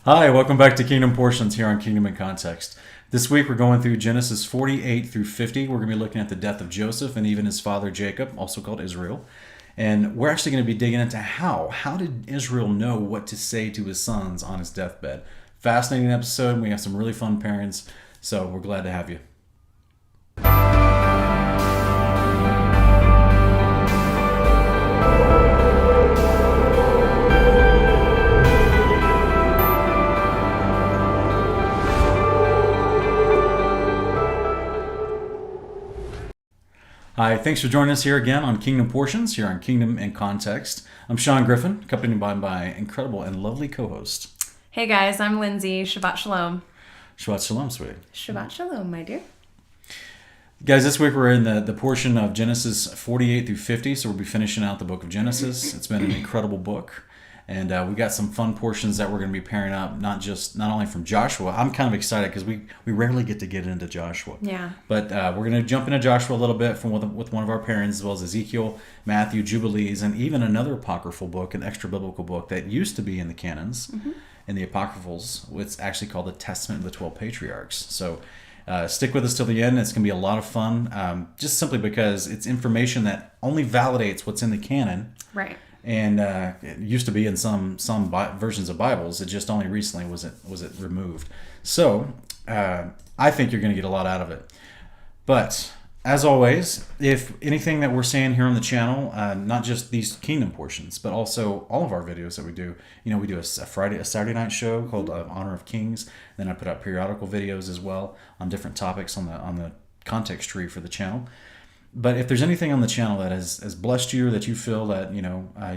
Hi, welcome back to Kingdom Portions here on Kingdom in Context. This week we're going through Genesis 48 through 50. We're going to be looking at the death of Joseph and even his father Jacob, also called Israel. And we're actually going to be digging into how. How did Israel know what to say to his sons on his deathbed? Fascinating episode. We have some really fun parents, so we're glad to have you. Hi, thanks for joining us here again on Kingdom Portions, here on Kingdom in Context. I'm Sean Griffin, accompanied by my incredible and lovely co-host. Hey guys, I'm Lindsay. Shabbat Shalom. Shabbat Shalom, sweetie. Shabbat Shalom, my dear. Guys, this week we're in the portion of Genesis 48 through 50, so we'll be finishing out the book of Genesis. It's been an incredible book. And we got some fun portions that we're going to be pairing up, not only from Joshua. I'm kind of excited because we rarely get into Joshua. Yeah. But we're going to jump into Joshua a little bit with one of our parents, as well as Ezekiel, Matthew, Jubilees, and even another apocryphal book, an extra biblical book that used to be in the canons, in the apocryphals. It's actually called the Testament of the 12 Patriarchs. So stick with us till the end. It's going to be a lot of fun, just simply because it's information that only validates what's in the canon. Right. And it used to be in some versions of Bibles. It just only recently was it removed. So I think you're going to get a lot out of it. But as always, if anything that we're saying here on the channel, not just these Kingdom portions, but also all of our videos that we do. We do a Saturday night show called Honor of Kings. Then I put out periodical videos as well on different topics on the context tree for the channel. But if there's anything on the channel that has blessed you, or that you feel that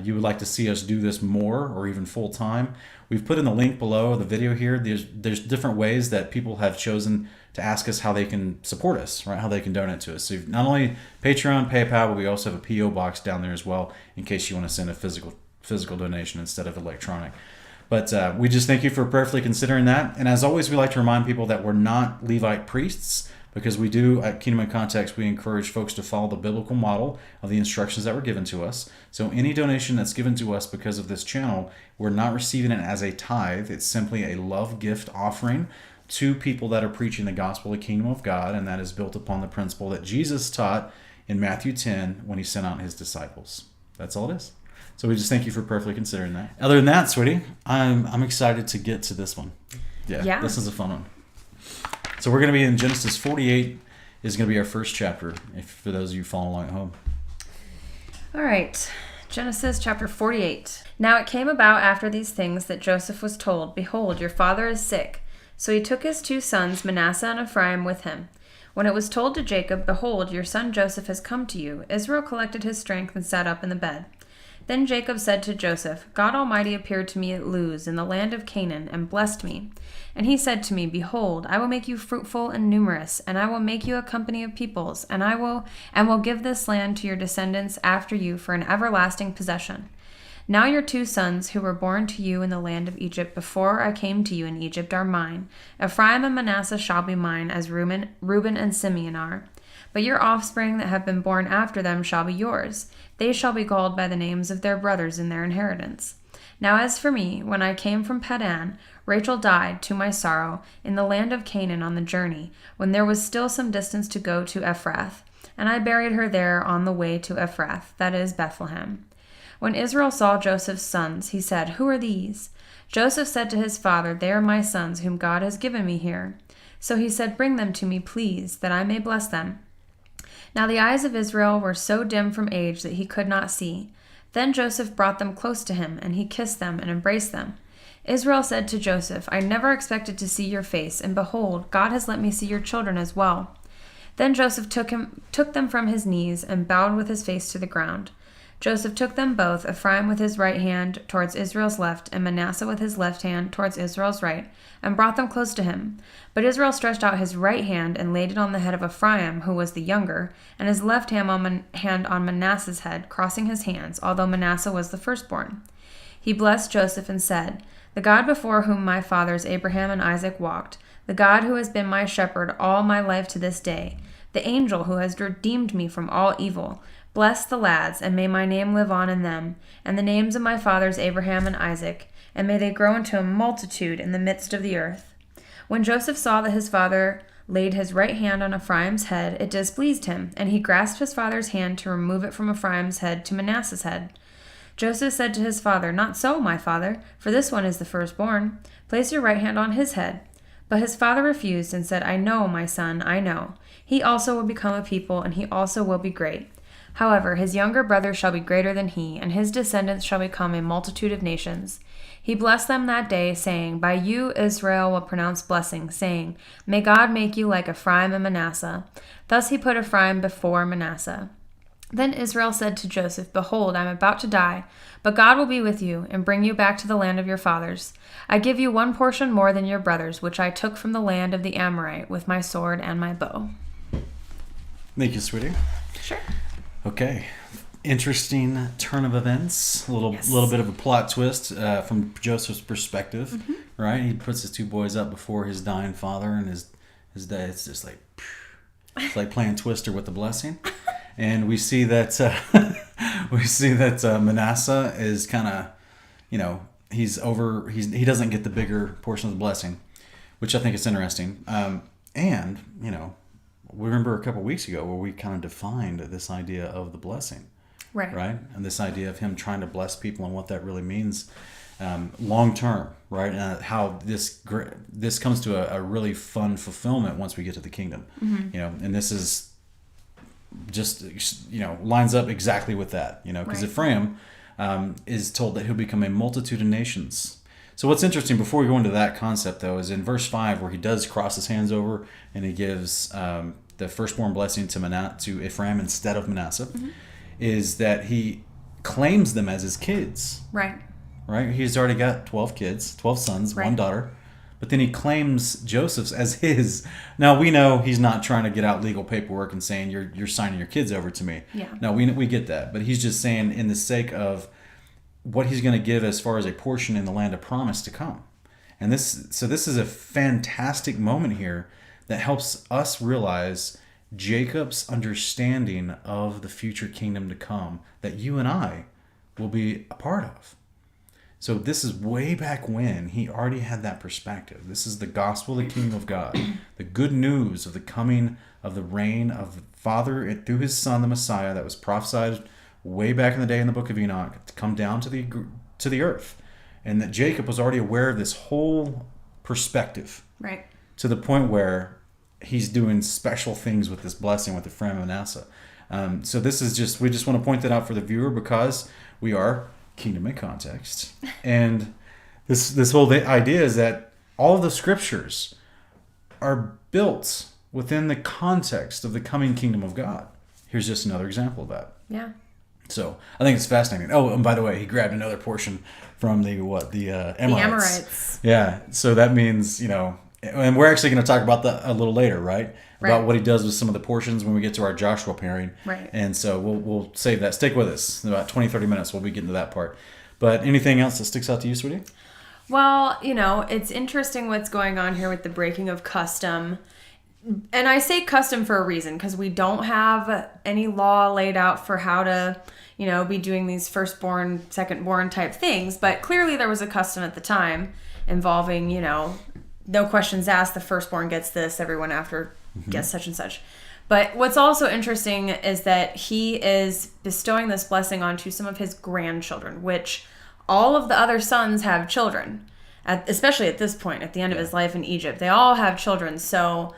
you would like to see us do this more or even full time, we've put in the link below the video here. There's different ways that people have chosen to ask us how they can support us, right? How they can donate to us. So not only Patreon, PayPal, but we also have a PO box down there as well in case you want to send a physical donation instead of electronic. But we just thank you for prayerfully considering that. And as always, we like to remind people that we're not Levite priests. Because we do, at Kingdom in Context, we encourage folks to follow the biblical model of the instructions that were given to us. So any donation that's given to us because of this channel, we're not receiving it as a tithe. It's simply a love gift offering to people that are preaching the gospel of the kingdom of God, and that is built upon the principle that Jesus taught in Matthew 10 when he sent out his disciples. That's all it is. So we just thank you for prayerfully considering that. Other than that, sweetie, I'm excited to get to this one. Yeah. This is a fun one. So we're going to be in Genesis 48 is going to be our first chapter, for those of you following along at home. All right. Genesis chapter 48. Now it came about after these things that Joseph was told, "Behold, your father is sick." So he took his 2 sons, Manasseh and Ephraim, with him. When it was told to Jacob, "Behold, your son Joseph has come to you," Israel collected his strength and sat up in the bed. Then Jacob said to Joseph, "God Almighty appeared to me at Luz in the land of Canaan and blessed me. And he said to me, Behold, I will make you fruitful and numerous, and I will make you a company of peoples, and will give this land to your descendants after you for an everlasting possession. Now your 2 sons who were born to you in the land of Egypt before I came to you in Egypt are mine. Ephraim and Manasseh shall be mine, as Reuben and Simeon are. But your offspring that have been born after them shall be yours. They shall be called by the names of their brothers in their inheritance. Now as for me, when I came from Padan, Rachel died, to my sorrow, in the land of Canaan on the journey, when there was still some distance to go to Ephrath. And I buried her there on the way to Ephrath, that is, Bethlehem. When Israel saw Joseph's sons, he said, Who are these? Joseph said to his father, They are my sons, whom God has given me here. So he said, Bring them to me, please, that I may bless them. Now the eyes of Israel were so dim from age that he could not see. Then Joseph brought them close to him, and he kissed them and embraced them. Israel said to Joseph, I never expected to see your face, and behold, God has let me see your children as well. Then Joseph took them from his knees and bowed with his face to the ground. Joseph took them both, Ephraim with his right hand towards Israel's left, and Manasseh with his left hand towards Israel's right, and brought them close to him. But Israel stretched out his right hand and laid it on the head of Ephraim, who was the younger, and his left hand on Manasseh's head, crossing his hands, although Manasseh was the firstborn. He blessed Joseph and said, The God before whom my fathers Abraham and Isaac walked, the God who has been my shepherd all my life to this day, the angel who has redeemed me from all evil, bless the lads, and may my name live on in them, and the names of my fathers Abraham and Isaac, and may they grow into a multitude in the midst of the earth. When Joseph saw that his father laid his right hand on Ephraim's head, it displeased him, and he grasped his father's hand to remove it from Ephraim's head to Manasseh's head. Joseph said to his father, "Not so, my father, for this one is the firstborn. Place your right hand on his head." But his father refused and said, "I know, my son, I know. He also will become a people, and he also will be great. However, his younger brother shall be greater than he, and his descendants shall become a multitude of nations." He blessed them that day, saying, "By you Israel will pronounce blessing, saying, May God make you like Ephraim and Manasseh." Thus he put Ephraim before Manasseh. Then Israel said to Joseph, "Behold, I am about to die, but God will be with you, and bring you back to the land of your fathers. I give you one portion more than your brothers, which I took from the land of the Amorite with my sword and my bow." Thank you, sweetie. Sure. Okay. Interesting turn of events. A little bit of a plot twist from Joseph's perspective, right? He puts his two boys up before his dying father, and his dad. It's just like, it's like playing Twister with the blessing. And we see that Manasseh is kind of, he doesn't get the bigger portion of the blessing, which I think is interesting. And we remember a couple of weeks ago where we kind of defined this idea of the blessing, right? And this idea of him trying to bless people and what that really means long term, right? And how this comes to a really fun fulfillment once we get to the kingdom, and this is just lines up exactly with that, because Ephraim is told that he'll become a multitude of nations. So what's interesting before we go into that concept, though, is in verse 5 where he does cross his hands over and he gives the firstborn blessing to Ephraim instead of Manasseh, is that he claims them as his kids. Right. He's already got 12 kids, 12 sons, one daughter. But then he claims Joseph's as his. Now, we know he's not trying to get out legal paperwork and saying, you're signing your kids over to me. Yeah. No, we get that. But he's just saying in the sake of what he's going to give as far as a portion in the land of promise to come. And this is a fantastic moment here that helps us realize Jacob's understanding of the future kingdom to come that you and I will be a part of. So this is way back when he already had that perspective. This is the gospel of the kingdom of God, the good news of the coming of the reign of the Father through his Son, the Messiah, that was prophesied way back in the day in the book of Enoch to come down to the earth, and that Jacob was already aware of this whole perspective, right? To the point where he's doing special things with this blessing with Ephraim and Manasseh. So this is we just want to point that out for the viewer because we are Kingdom in Context, and this whole idea is that all of the scriptures are built within the context of the coming kingdom of God. Here's just another example of that. Yeah. So I think it's fascinating. Oh, and by the way, he grabbed another portion from the Amorites. The Amorites. Yeah. So that means and we're actually going to talk about that a little later, right? About what he does with some of the portions when we get to our Joshua pairing. Right. And so we'll save that. Stick with us. In about 20, 30 minutes, we'll be getting to that part. But anything else that sticks out to you, sweetie? Well, it's interesting what's going on here with the breaking of custom. And I say custom for a reason, because we don't have any law laid out for how to, be doing these firstborn, secondborn type things. But clearly there was a custom at the time involving, no questions asked, the firstborn gets this, everyone after gets such and such. But what's also interesting is that he is bestowing this blessing onto some of his grandchildren, which all of the other sons have children, especially at this point, at the end of his life in Egypt. They all have children. So,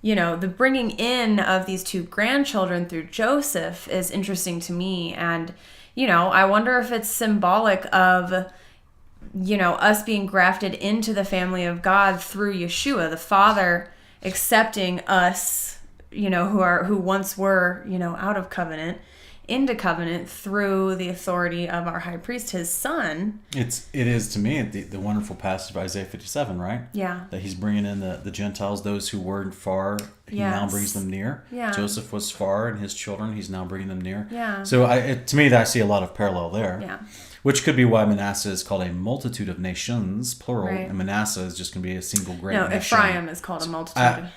the bringing in of these two grandchildren through Joseph is interesting to me. And, I wonder if it's symbolic of us being grafted into the family of God through Yeshua, the Father accepting us, who once were, out of covenant, into covenant through the authority of our high priest, his son. It is to me the wonderful passage of Isaiah 57, right? Yeah. That he's bringing in the Gentiles, those who were far, he now brings them near. Yeah. Joseph was far, and his children, he's now bringing them near. Yeah. So to me, I see a lot of parallel there. Yeah. Which could be why Manasseh is called a multitude of nations, plural, right. And Manasseh is just going to be a single great nation. No, Ephraim is called a multitude.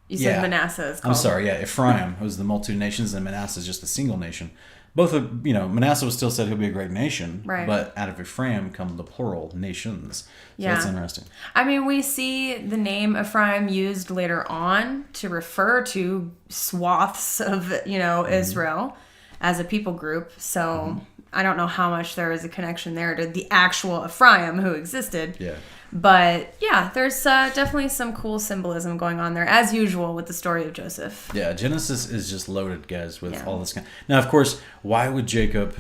You said Manasseh is called... I'm sorry, Ephraim was the multitude of nations, and Manasseh is just a single nation. both of, Manasseh was still said he'll be a great nation, right. But out of Ephraim come the plural nations. So that's interesting. I mean, we see the name Ephraim used later on to refer to swaths of, Israel as a people group. So I don't know how much there is a connection there to the actual Ephraim who existed. Yeah. But yeah, there's definitely some cool symbolism going on there, as usual with the story of Joseph. Yeah, Genesis is just loaded, guys, with all this. Now, of course, why would Jacob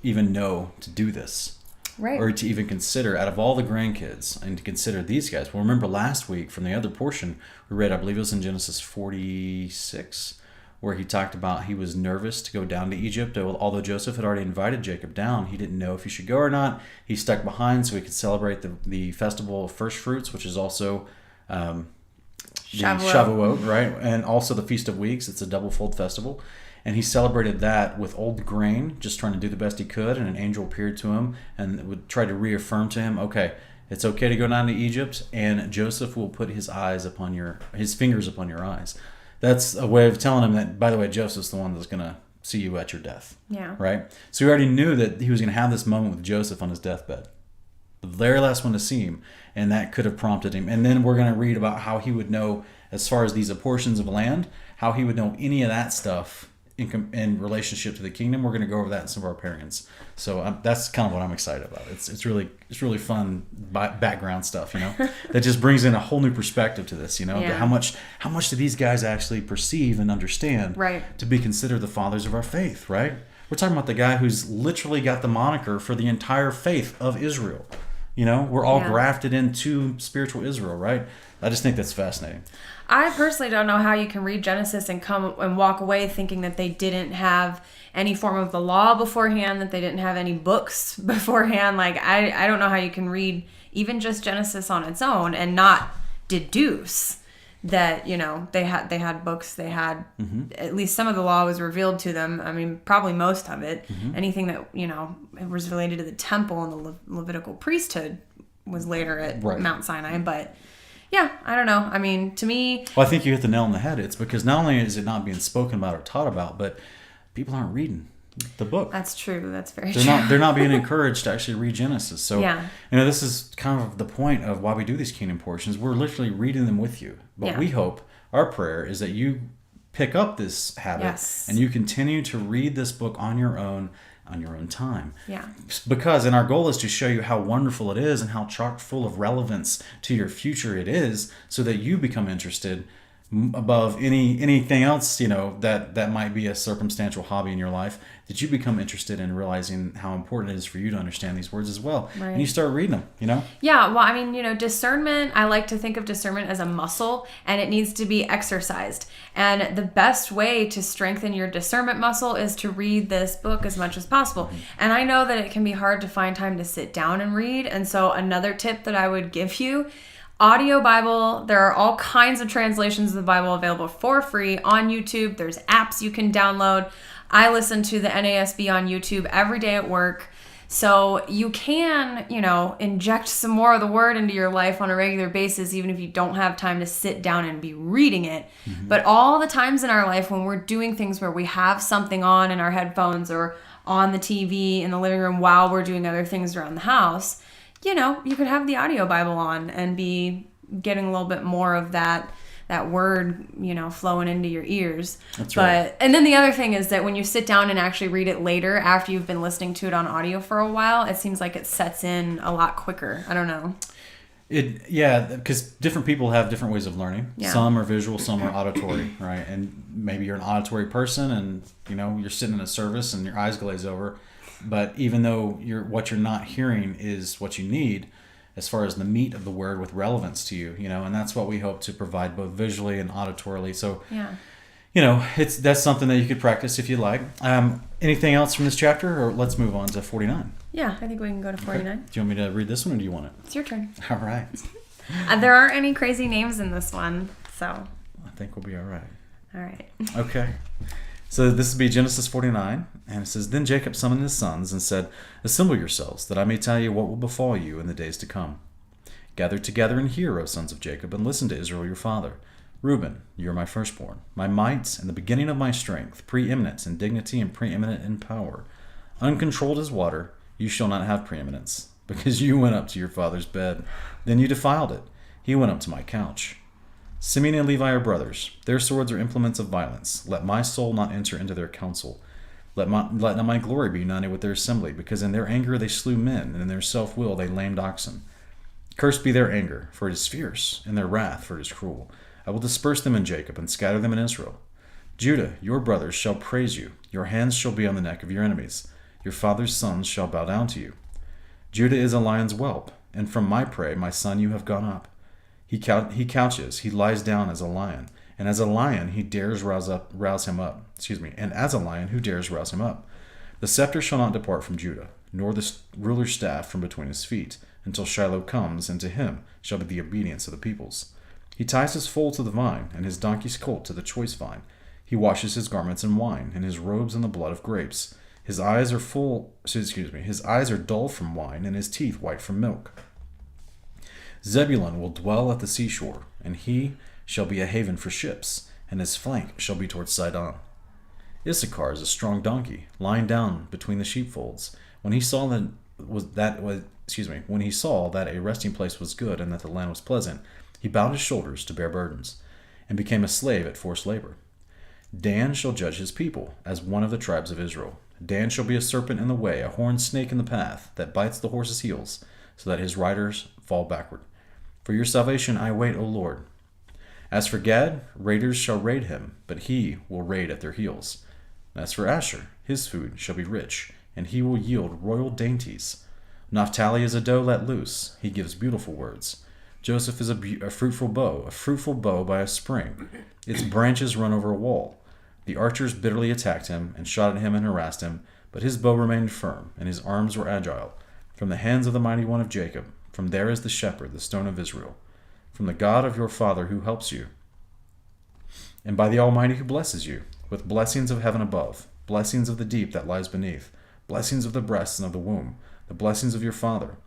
even know to do this? Right. Or to even consider, out of all the grandkids, and to consider these guys. Well, remember last week from the other portion, we read, I believe it was in Genesis 46, where he talked about he was nervous to go down to Egypt. Although Joseph had already invited Jacob down, he didn't know if he should go or not. He stuck behind so he could celebrate the festival of first fruits, which is also the Shavuot, right? And also the Feast of Weeks. It's a double-fold festival. And he celebrated that with old grain, just trying to do the best he could. And an angel appeared to him and would try to reaffirm to him, okay, it's okay to go down to Egypt, and Joseph will put his fingers upon your eyes. That's a way of telling him that, by the way, Joseph's the one that's going to see you at your death. Yeah. Right? So he already knew that he was going to have this moment with Joseph on his deathbed. The very last one to see him. And that could have prompted him. And then we're going to read about how he would know, as far as these portions of land, how he would know any of that stuff in relationship to the kingdom. We're going to go over that in some of our pairings. So that's kind of what I'm excited about. It's really fun background stuff, that just brings in a whole new perspective to this, how much do these guys actually perceive and understand to be considered the fathers of our faith, right? We're talking about the guy who's literally got the moniker for the entire faith of Israel. We're all grafted into spiritual Israel, right? I just think that's fascinating. I personally don't know how you can read Genesis and come and walk away thinking that they didn't have any form of the law beforehand, that they didn't have any books beforehand. Like, I don't know how you can read even just Genesis on its own and not deduce that, they had books, they had at least some of the law was revealed to them. I mean, probably most of it. Anything that, it was related to the temple and the Levitical priesthood was later at Mount Sinai, but yeah, I don't know. I mean, to me... Well, I think you hit the nail on the head. It's because not only is it not being spoken about or taught about, but people aren't reading the book. That's true. That's very true. They're not being encouraged to actually read Genesis. So, this is kind of the point of why we do these kingdom portions. We're literally reading them with you. But we hope, our prayer is that you pick up this habit and you continue to read this book on your own time. Yeah. Because, and our goal is to show you how wonderful it is and how chock full of relevance to your future it is, so that you become interested above anything else, that might be a circumstantial hobby in your life, that you become interested in realizing how important it is for you to understand these words as well. Right. And you start reading them, Yeah, well, I mean, discernment, I like to think of discernment as a muscle, and it needs to be exercised. And the best way to strengthen your discernment muscle is to read this book as much as possible. And I know that it can be hard to find time to sit down and read. And so another tip that I would give you, audio Bible. There are all kinds of translations of the Bible available for free on YouTube. There's apps you can download. I listen to the NASB on YouTube every day at work. So you can, inject some more of the word into your life on a regular basis, even if you don't have time to sit down and be reading it. But all the times in our life when we're doing things where we have something on in our headphones or on the TV in the living room while we're doing other things around the house, you could have the audio Bible on and be getting a little bit more of that word, flowing into your ears. That's right. And then the other thing is that when you sit down and actually read it later, after you've been listening to it on audio for a while, it seems like it sets in a lot quicker. I don't know. Because different people have different ways of learning. Yeah. Some are visual, some are auditory, right? And maybe you're an auditory person and, you're sitting in a service and your eyes glaze over. But even though what you're not hearing is what you need, as far as the meat of the word with relevance to you, and that's what we hope to provide both visually and auditorily. So, that's something that you could practice if you like. Anything else from this chapter, or let's move on to 49? Yeah, I think we can go to 49. Okay. Do you want me to read this one, or do you want it? It's your turn. All right. There aren't any crazy names in this one, so. I think we'll be all right. All right. Okay. So this will be Genesis 49, and it says, Then Jacob summoned his sons and said, Assemble yourselves, that I may tell you what will befall you in the days to come. Gather together and hear, O sons of Jacob, and listen to Israel your father. Reuben, you are my firstborn, my might and the beginning of my strength, preeminent in dignity and preeminent in power. Uncontrolled as water, you shall not have preeminence, because you went up to your father's bed. Then you defiled it. He went up to my couch. Simeon and Levi are brothers. Their swords are implements of violence. Let my soul not enter into their counsel. Let not my glory be united with their assembly, because in their anger they slew men, and in their self-will they lamed oxen. Cursed be their anger, for it is fierce, and their wrath, for it is cruel. I will disperse them in Jacob, and scatter them in Israel. Judah, your brothers shall praise you. Your hands shall be on the neck of your enemies. Your father's sons shall bow down to you. Judah is a lion's whelp, and from my prey, my son, you have gone up. He couches, he lies down as a lion, and as a lion he dares rouse him up. And as a lion, who dares rouse him up? The scepter shall not depart from Judah, nor the ruler's staff from between his feet, until Shiloh comes, and to him shall be the obedience of the peoples. He ties his foal to the vine, and his donkey's colt to the choice vine. He washes his garments in wine, and his robes in the blood of grapes. His eyes are dull from wine, and his teeth white from milk. Zebulun will dwell at the seashore, and he shall be a haven for ships, and his flank shall be towards Sidon. Issachar is a strong donkey, lying down between the sheepfolds. When he saw that a resting place was good, and that the land was pleasant, he bowed his shoulders to bear burdens, and became a slave at forced labor. Dan shall judge his people, as one of the tribes of Israel. Dan shall be a serpent in the way, a horned snake in the path, that bites the horse's heels, so that his riders fall backward. For your salvation I wait, O Lord. As for Gad, raiders shall raid him, but he will raid at their heels. As for Asher, his food shall be rich, and he will yield royal dainties. Naphtali is a doe let loose. He gives beautiful words. Joseph is a fruitful bow by a spring. Its branches run over a wall. The archers bitterly attacked him, and shot at him and harassed him, but his bow remained firm, and his arms were agile. From the hands of the mighty one of Jacob, from there is the shepherd, the stone of Israel, from the God of your father who helps you, and by the Almighty who blesses you, with blessings of heaven above, blessings of the deep that lies beneath, blessings of the breasts and of the womb, the blessings of your father,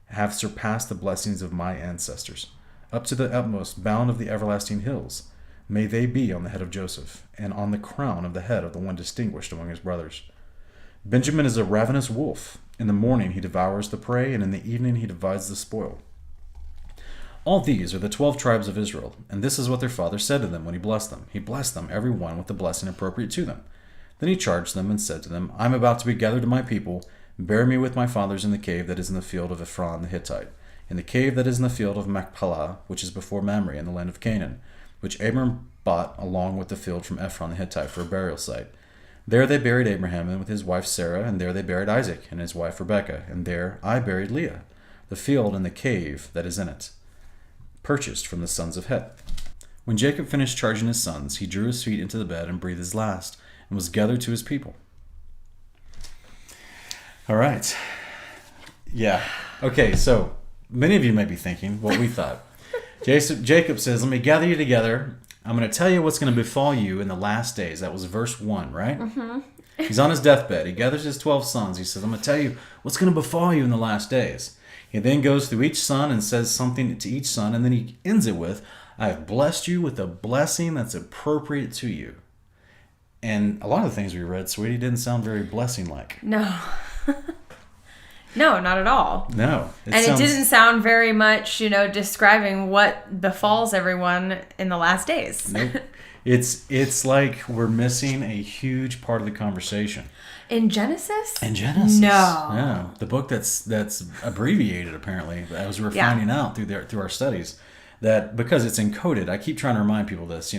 have surpassed the blessings of my ancestors, up to the utmost bound of the everlasting hills. May they be on the head of Joseph, and on the crown of the head of the one distinguished among his brothers. Benjamin is a ravenous wolf. In the morning he devours the prey, and in the evening he divides the spoil. All these are the 12 tribes of Israel, and this is what their father said to them when he blessed them. He blessed them, every one with the blessing appropriate to them. Then he charged them and said to them, I am about to be gathered to my people. Bury me with my fathers in the cave that is in the field of Ephron the Hittite, in the cave that is in the field of Machpelah, which is before Mamre, in the land of Canaan, which Abram bought along with the field from Ephron the Hittite for a burial site. There they buried Abraham and with his wife Sarah, and there they buried Isaac and his wife Rebekah, and there I buried Leah, the field and the cave that is in it, purchased from the sons of Het. When Jacob finished charging his sons, he drew his feet into the bed and breathed his last, and was gathered to his people. All right. Yeah. Okay, so many of you may be thinking what we thought. Jacob says, let me gather you together. I'm going to tell you what's going to befall you in the last days. That was verse 1, right? Mm-hmm. He's on his deathbed. He gathers his 12 sons. He says, I'm going to tell you what's going to befall you in the last days. He then goes through each son and says something to each son, and then he ends it with, I have blessed you with a blessing that's appropriate to you. And a lot of the things we read, sweetie, didn't sound very blessing-like. No. No, not at all. No. It didn't sound very much, describing what befalls everyone in the last days. Nope. It's like we're missing a huge part of the conversation. In Genesis? In Genesis. No. Yeah. The book that's abbreviated, apparently, as we're finding out through our studies, that because it's encoded, I keep trying to remind people this,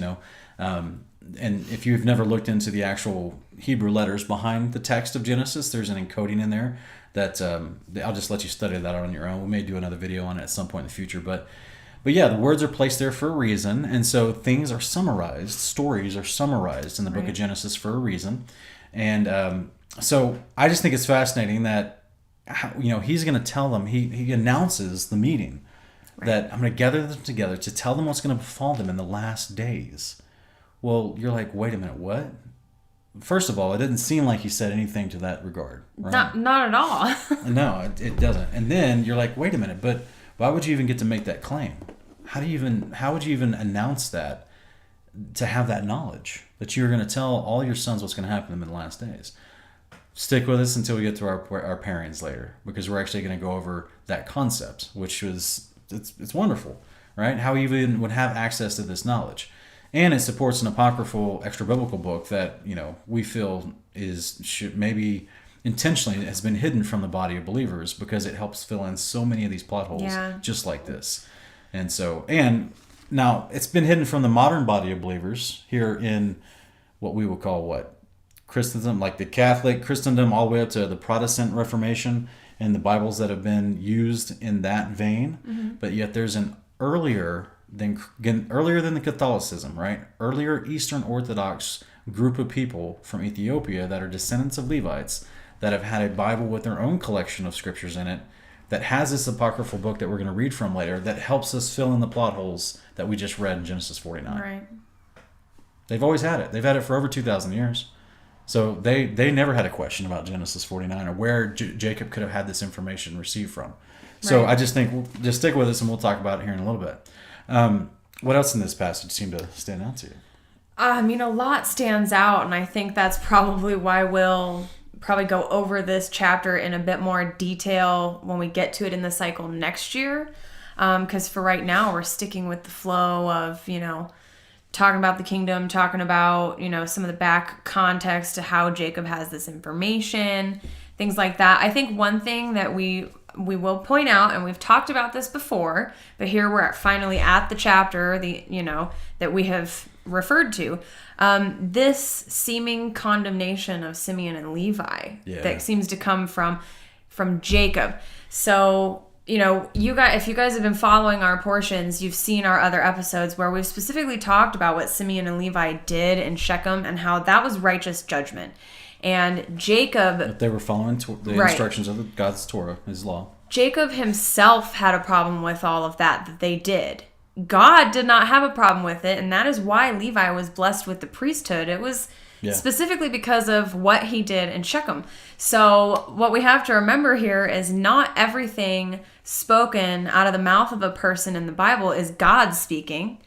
and if you've never looked into the actual Hebrew letters behind the text of Genesis, there's an encoding in there that I'll just let you study that on your own. We may do another video on it at some point in the future, but yeah, the words are placed there for a reason, and so things are summarized, stories are summarized in the book of Genesis for a reason, and so I just think it's fascinating that he's going to tell them, he announces the meeting that I'm going to gather them together to tell them what's going to befall them in the last days. Well, you're like, wait a minute, what? First of all, it didn't seem like he said anything to that regard. Right? Not at all. No, it doesn't. And then you're like, wait a minute, but why would you even get to make that claim? How would you even announce that to have that knowledge that you're going to tell all your sons what's going to happen to them in the last days. Stick with us until we get to our pairings later, because we're actually going to go over that concept, which is it's wonderful, right? How he even would have access to this knowledge, and it supports an apocryphal extra biblical book that we feel should maybe intentionally has been hidden from the body of believers because it helps fill in so many of these plot holes, just like this, and now it's been hidden from the modern body of believers here in what we would call Christendom, like the Catholic Christendom, all the way up to the Protestant Reformation and the Bibles that have been used in that vein. Mm-hmm. But yet there's an earlier than the Catholicism, right? Earlier Eastern Orthodox group of people from Ethiopia that are descendants of Levites that have had a Bible with their own collection of scriptures in it that has this apocryphal book that we're going to read from later that helps us fill in the plot holes that we just read in Genesis 49. Right. They've always had it. They've had it for over 2,000 years. So they never had a question about Genesis 49 or where Jacob could have had this information received from. So I just think just stick with us and we'll talk about it here in a little bit. What else in this passage seemed to stand out to you? A lot stands out, and I think that's probably why we'll probably go over this chapter in a bit more detail when we get to it in the cycle next year. Because for right now, we're sticking with the flow of, talking about the kingdom, talking about, some of the back context to how Jacob has this information, things like that. I think one thing that we will point out, and we've talked about this before, but here we're finally at the chapter, that we have referred to, this seeming condemnation of Simeon and Levi that seems to come from Jacob. So, you guys, if you guys have been following our portions, you've seen our other episodes where we've specifically talked about what Simeon and Levi did in Shechem and how that was righteous judgment. And Jacob... If they were following the instructions of God's Torah, his law. Jacob himself had a problem with all of that they did. God did not have a problem with it, and that is why Levi was blessed with the priesthood. It was specifically because of what he did in Shechem. So what we have to remember here is not everything spoken out of the mouth of a person in the Bible is God speaking.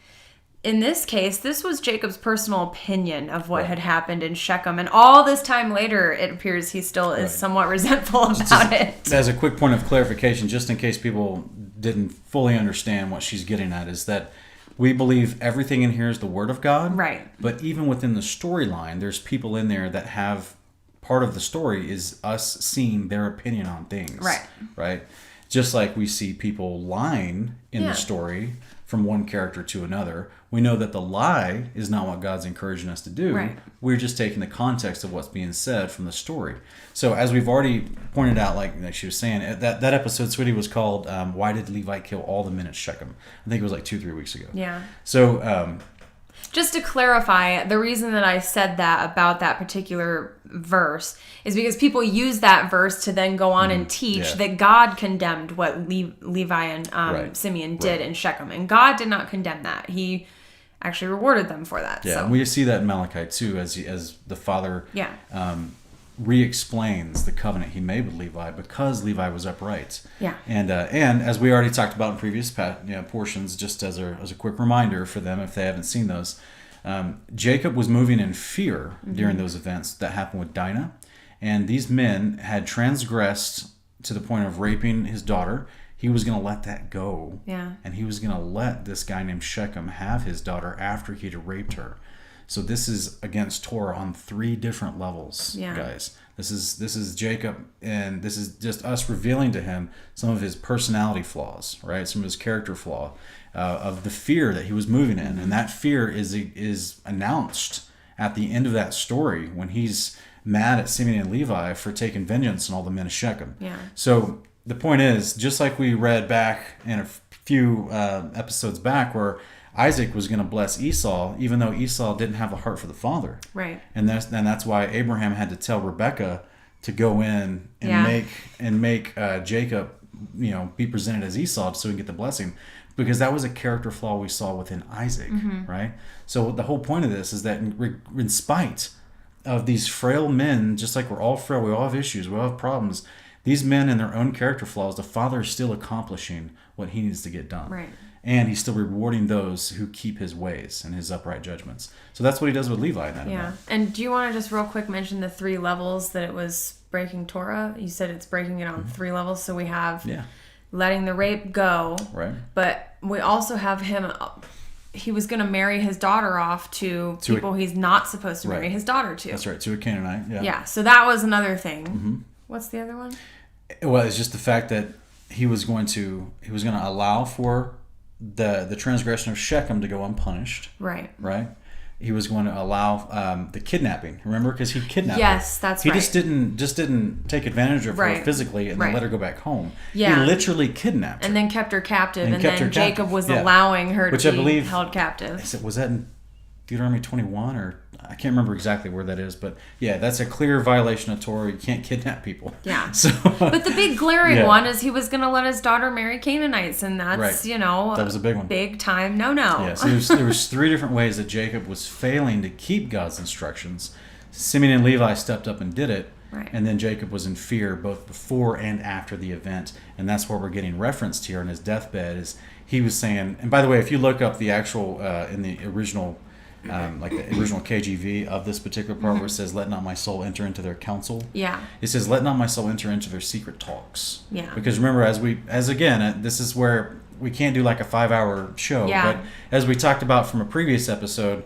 In this case, this was Jacob's personal opinion of what had happened in Shechem. And all this time later, it appears he still is somewhat resentful about it. As a quick point of clarification, just in case people didn't fully understand what she's getting at, is that we believe everything in here is the Word of God. Right. But even within the storyline, there's people in there that have part of the story is us seeing their opinion on things. Right. Right? Just like we see people lying in the story from one character to another. We know that the lie is not what God's encouraging us to do. Right. We're just taking the context of what's being said from the story. So as we've already pointed out, like she was saying, that episode, Sweetie, was called Why Did Levi Kill All the Men at Shechem? I think it was like 2-3 weeks ago. Yeah. So... just to clarify, the reason that I said that about that particular verse is because people use that verse to then go on and teach that God condemned what Levi and Simeon did in Shechem. And God did not condemn that. He actually rewarded them for that. Yeah, so. And we see that in Malachi too, as the father re-explains the covenant he made with Levi because Levi was upright. Yeah. And as we already talked about in previous portions, just as a quick reminder for them if they haven't seen those, Jacob was moving in fear during those events that happened with Dinah, and these men had transgressed to the point of raping his daughter. He was going to let that go. Yeah. And he was going to let this guy named Shechem have his daughter after he'd raped her. So this is against Torah on 3 different levels, guys. This is Jacob, and this is just us revealing to him some of his personality flaws, right? Some of his character flaw, of the fear that he was moving in, and that fear is announced at the end of that story when he's mad at Simeon and Levi for taking vengeance on all the men of Shechem. Yeah. So the point is, just like we read back in a few episodes back, where Isaac was going to bless Esau, even though Esau didn't have a heart for the father. Right. And that's why Abraham had to tell Rebekah to go in and make Jacob, be presented as Esau so he can get the blessing, because that was a character flaw we saw within Isaac, right? So the whole point of this is that in spite of these frail men, just like we're all frail, we all have issues, we all have problems. These men and their own character flaws, the father is still accomplishing what he needs to get done. Right. and he's still rewarding those who keep his ways and his upright judgments. So that's what he does with Levi in that event. And do you want to just real quick mention the 3 levels that it was breaking Torah? You said it's breaking it on 3 levels. So we have letting the rape go. Right. But we also have him... He was going to marry his daughter off to people he's not supposed to marry his daughter to. That's right, to a Canaanite. Yeah. Yeah, so that was another thing. What's the other one? Well, it's just the fact that he was going to allow for the transgression of Shechem to go unpunished. Right. Right. He was going to allow the kidnapping. Remember, because he kidnapped her. Yes, that's right. He just didn't take advantage of her physically and then let her go back home. Yeah. He literally kidnapped her. And then kept her captive. And then Jacob was allowing her to be held captive. Was that in Deuteronomy 21 or... I can't remember exactly where that is, but yeah, that's a clear violation of Torah. You can't kidnap people. Yeah. So, but the big glaring one is he was going to let his daughter marry Canaanites, and that's, that was a big one. Big time no. Yeah, so there was 3 different ways that Jacob was failing to keep God's instructions. Simeon and Levi stepped up and did it, and then Jacob was in fear both before and after the event, and that's where we're getting referenced here on his deathbed. Is he was saying, and by the way, if you look up the actual, in the original... like the original KJV of this particular part where it says, let not my soul enter into their counsel. Yeah. It says, let not my soul enter into their secret talks. Yeah. Because remember, this is where we can't do like a 5-hour show. Yeah. But as we talked about from a previous episode,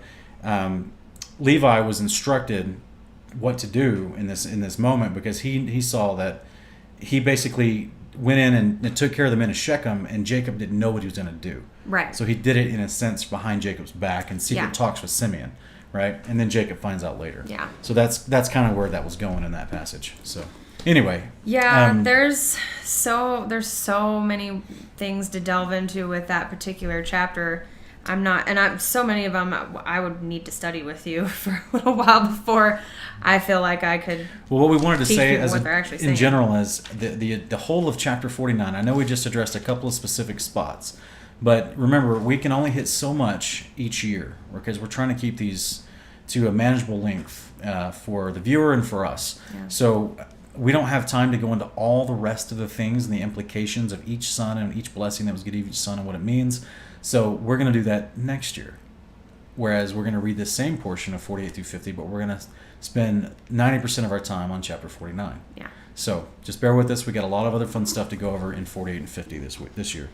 Levi was instructed what to do in this moment because he saw that he basically went in and took care of the men of Shechem, and Jacob didn't know what he was going to do. Right. So he did it in a sense behind Jacob's back and secret talks with Simeon, right? And then Jacob finds out later. Yeah. So that's kind of where that was going in that passage. So anyway. Yeah, there's so many things to delve into with that particular chapter. So many of them I would need to study with you for a little while before I feel like I could. Well, what we wanted to say in general is the whole of chapter 49. I know we just addressed a couple of specific spots, but remember, we can only hit so much each year because we're trying to keep these to a manageable length for the viewer and for us. Yeah. So we don't have time to go into all the rest of the things and the implications of each son and each blessing that was given to each son and what it means. So we're going to do that next year. Whereas we're going to read the same portion of 48 through 50, but we're going to spend 90% of our time on chapter 49. Yeah. So just bear with us. We got a lot of other fun stuff to go over in 48 and 50 this year.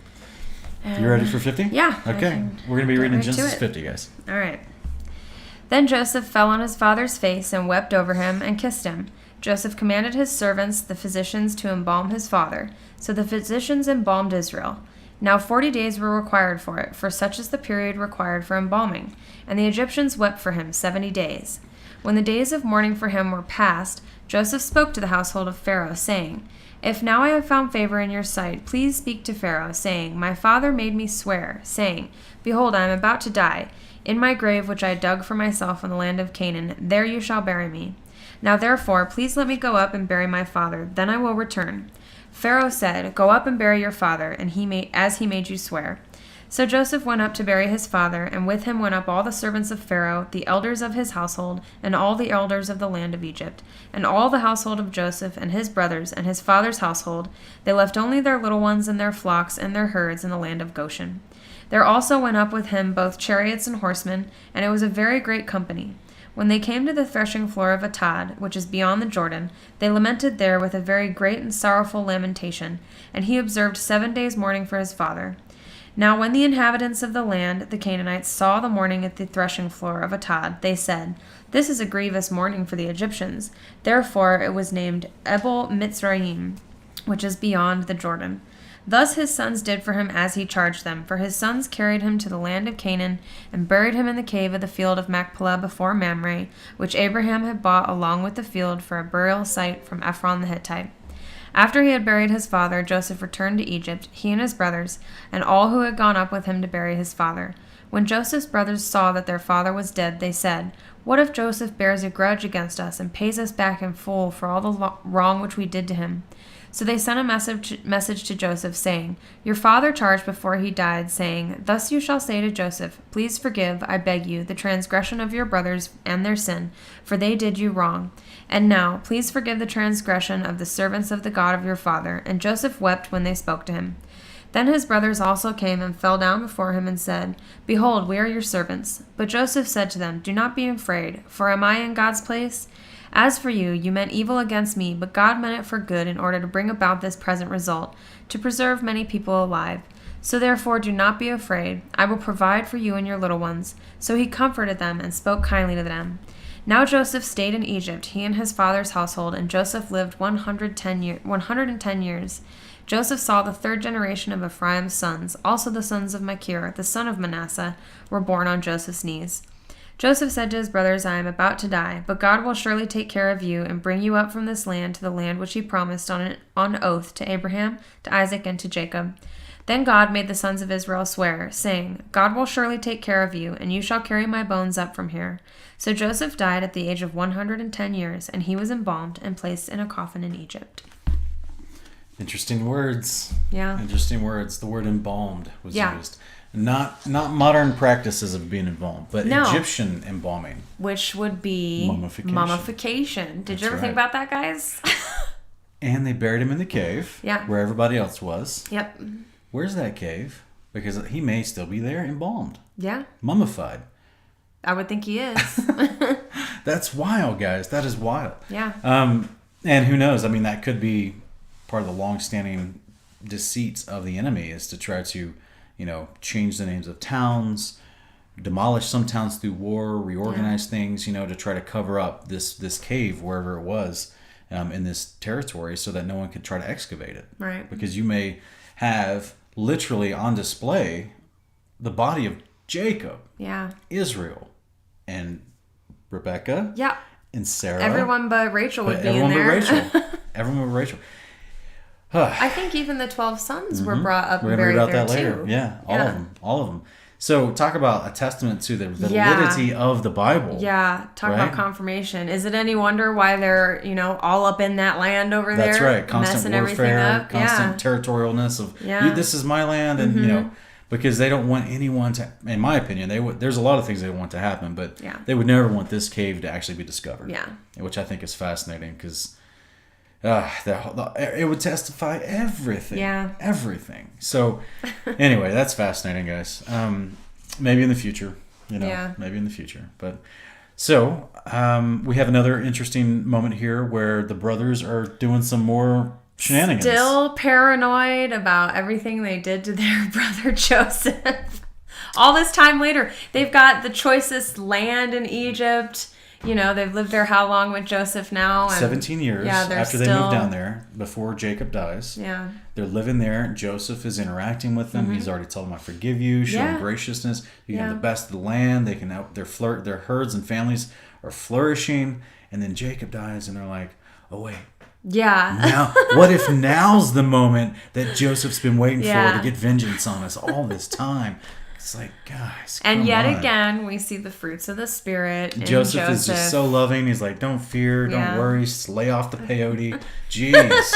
You ready for 50? Yeah. Okay. We're going to be reading Genesis 50, guys. All right. Then Joseph fell on his father's face and wept over him and kissed him. Joseph commanded his servants, the physicians, to embalm his father. So the physicians embalmed Israel. Now 40 days were required for it, for such is the period required for embalming. And the Egyptians wept for him 70 days. When the days of mourning for him were past, Joseph spoke to the household of Pharaoh, saying, If now I have found favor in your sight, please speak to Pharaoh, saying, My father made me swear, saying, Behold, I am about to die. In my grave which I dug for myself in the land of Canaan, there you shall bury me. Now therefore, please let me go up and bury my father, then I will return. Pharaoh said, Go up and bury your father, and as he made you swear. So Joseph went up to bury his father, and with him went up all the servants of Pharaoh, the elders of his household, and all the elders of the land of Egypt, and all the household of Joseph, and his brothers, and his father's household. They left only their little ones and their flocks and their herds in the land of Goshen. There also went up with him both chariots and horsemen, and it was a very great company. When they came to the threshing floor of Atad, which is beyond the Jordan, they lamented there with a very great and sorrowful lamentation, and he observed 7 days mourning for his father. Now when the inhabitants of the land, the Canaanites, saw the mourning at the threshing floor of Atad, they said, This is a grievous mourning for the Egyptians. Therefore it was named Ebel Mitzrayim, which is beyond the Jordan. Thus his sons did for him as he charged them, for his sons carried him to the land of Canaan, and buried him in the cave of the field of Machpelah before Mamre, which Abraham had bought along with the field for a burial site from Ephron the Hittite. After he had buried his father, Joseph returned to Egypt, he and his brothers, and all who had gone up with him to bury his father. When Joseph's brothers saw that their father was dead, they said, What if Joseph bears a grudge against us and pays us back in full for all the wrong which we did to him? So they sent a message to Joseph, saying, Your father charged before he died, saying, Thus you shall say to Joseph, Please forgive, I beg you, the transgression of your brothers and their sin, for they did you wrong. And now, please forgive the transgression of the servants of the God of your father. And Joseph wept when they spoke to him. Then his brothers also came and fell down before him and said, Behold, we are your servants. But Joseph said to them, Do not be afraid, for am I in God's place? As for you, you meant evil against me, but God meant it for good in order to bring about this present result, to preserve many people alive. So therefore do not be afraid. I will provide for you and your little ones. So he comforted them and spoke kindly to them. Now Joseph stayed in Egypt, he and his father's household, and Joseph lived 110 years. Joseph saw the third generation of Ephraim's sons. Also the sons of Machir, the son of Manasseh, were born on Joseph's knees. Joseph said to his brothers, I am about to die, but God will surely take care of you and bring you up from this land to the land which he promised on oath to Abraham, to Isaac, and to Jacob. Then God made the sons of Israel swear, saying, God will surely take care of you, and you shall carry my bones up from here. So Joseph died at the age of 110 years, and he was embalmed and placed in a coffin in Egypt. Interesting words. Yeah. Interesting words. The word embalmed was used. Not modern practices of being embalmed, but Egyptian embalming. Which would be mummification. Did you ever think about that, guys? And they buried him in the cave. Yeah. Where everybody else was. Yep. Where's that cave? Because he may still be there, embalmed. Yeah. Mummified. I would think he is. That's wild, guys. That is wild. Yeah. And who knows? I mean, that could be part of the long-standing deceits of the enemy is to try to, change the names of towns, demolish some towns through war, reorganize things, to try to cover up this cave wherever it was in this territory so that no one could try to excavate it. Right. Because you may have literally on display the body of Jacob, Israel, and Rebecca, and Sarah. Everyone but Rachel would be in there. Everyone but Rachel. I think even the 12 sons were brought up and buried about there that later. too. Yeah, all of them. So talk about a testament to the validity of the Bible. Yeah, talk about confirmation. Is it any wonder why they're, all up in that land over there? That's right. Constant messing warfare, everything up. constant territorialness of, this is my land. And, because they don't want anyone to, in my opinion, there's a lot of things they want to happen, but they would never want this cave to actually be discovered. Yeah. Which I think is fascinating because it would testify everything. Yeah. Everything. So, anyway, that's fascinating, guys. Maybe in the future, maybe in the future. But so we have another interesting moment here where the brothers are doing some more shenanigans. Still paranoid about everything they did to their brother Joseph. All this time later, they've got the choicest land in Egypt. They've lived there how long with Joseph now? 17 years after they moved down there, before Jacob dies. Yeah. They're living there. Joseph is interacting with them. He's already told them, I forgive you, showing graciousness. You can have the best of the land. They can their herds and families are flourishing. And then Jacob dies, and they're like, oh, wait. Yeah. Now, what if now's the moment that Joseph's been waiting for to get vengeance on us all this time? It's like, guys, and yet again, we see the fruits of the Spirit. Joseph is just so loving. He's like, don't fear, don't worry, just lay off the peyote. Jeez.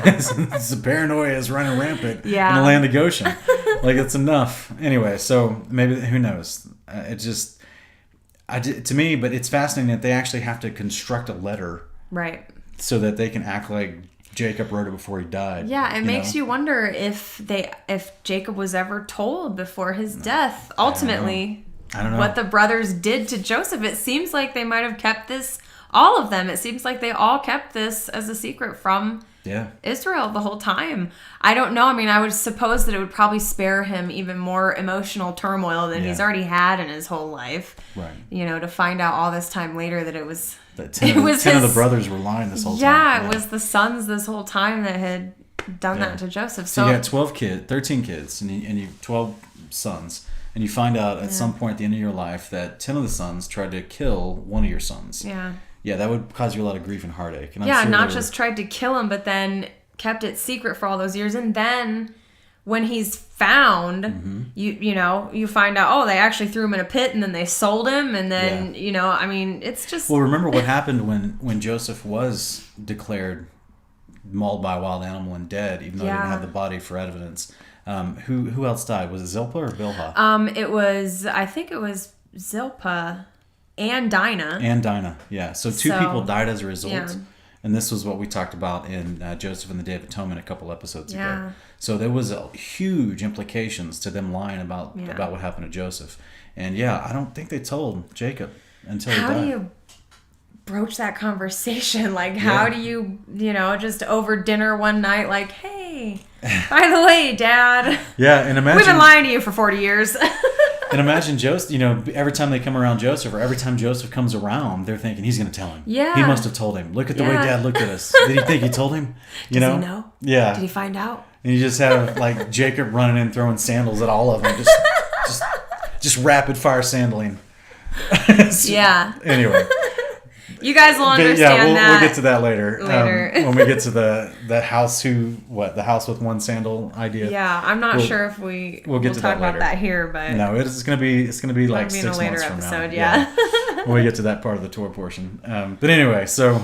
The paranoia is running rampant in the land of Goshen. Like, it's enough. Anyway, so maybe, who knows? To me, but it's fascinating that they actually have to construct a letter. Right. So that they can act like Jacob wrote it before he died. Yeah, it makes you wonder if Jacob was ever told before his death, ultimately, I don't know what the brothers did to Joseph. It seems like they might have kept this, all of them. It seems like they all kept this as a secret from Israel the whole time. I don't know. I mean, I would suppose that it would probably spare him even more emotional turmoil than he's already had in his whole life. Right. To find out all this time later that it was... That 10 of the brothers were lying this whole time. Yeah, it was the sons this whole time that had done that to Joseph. So you got 13 kids, and you 12 sons, and you find out at some point at the end of your life that 10 of the sons tried to kill one of your sons. Yeah. Yeah, that would cause you a lot of grief and heartache. And I'm sure not just tried to kill him, but then kept it secret for all those years. And then when he's found, you find out, they actually threw him in a pit and then they sold him. And then, I mean, it's just... Well, remember what happened when Joseph was declared mauled by a wild animal and dead, even though he didn't have the body for evidence. Who else died? Was it Zilpah or Bilhah? I think it was Zilpah and Dinah. Yeah. So two people died as a result. Yeah. And this was what we talked about in Joseph and the Day of Atonement a couple episodes Yeah. ago. So there was huge implications to them lying about what happened to Joseph. And yeah, I don't think they told Jacob until he died. How do you broach that conversation? Like, how do you, just over dinner one night, like, hey, by the way, Dad. Yeah, and imagine... We've been lying to you for 40 years. And imagine Joseph, every time they come around Joseph, or every time Joseph comes around, they're thinking he's going to tell him. Yeah. He must have told him. Look at the way Dad looked at us. Did he think he told him? Does he know? Yeah. Did he find out? And you just have like Jacob running in, throwing sandals at all of them, just rapid fire sandling. Yeah. Anyway. You guys will understand that. We'll get to that later. When we get to the house the house with one sandal idea. Yeah, I'm not sure if we'll talk about that here, but no, it's gonna be like 6 months from now. in a later episode. Yeah. When we get to that part of the Torah portion. But anyway, so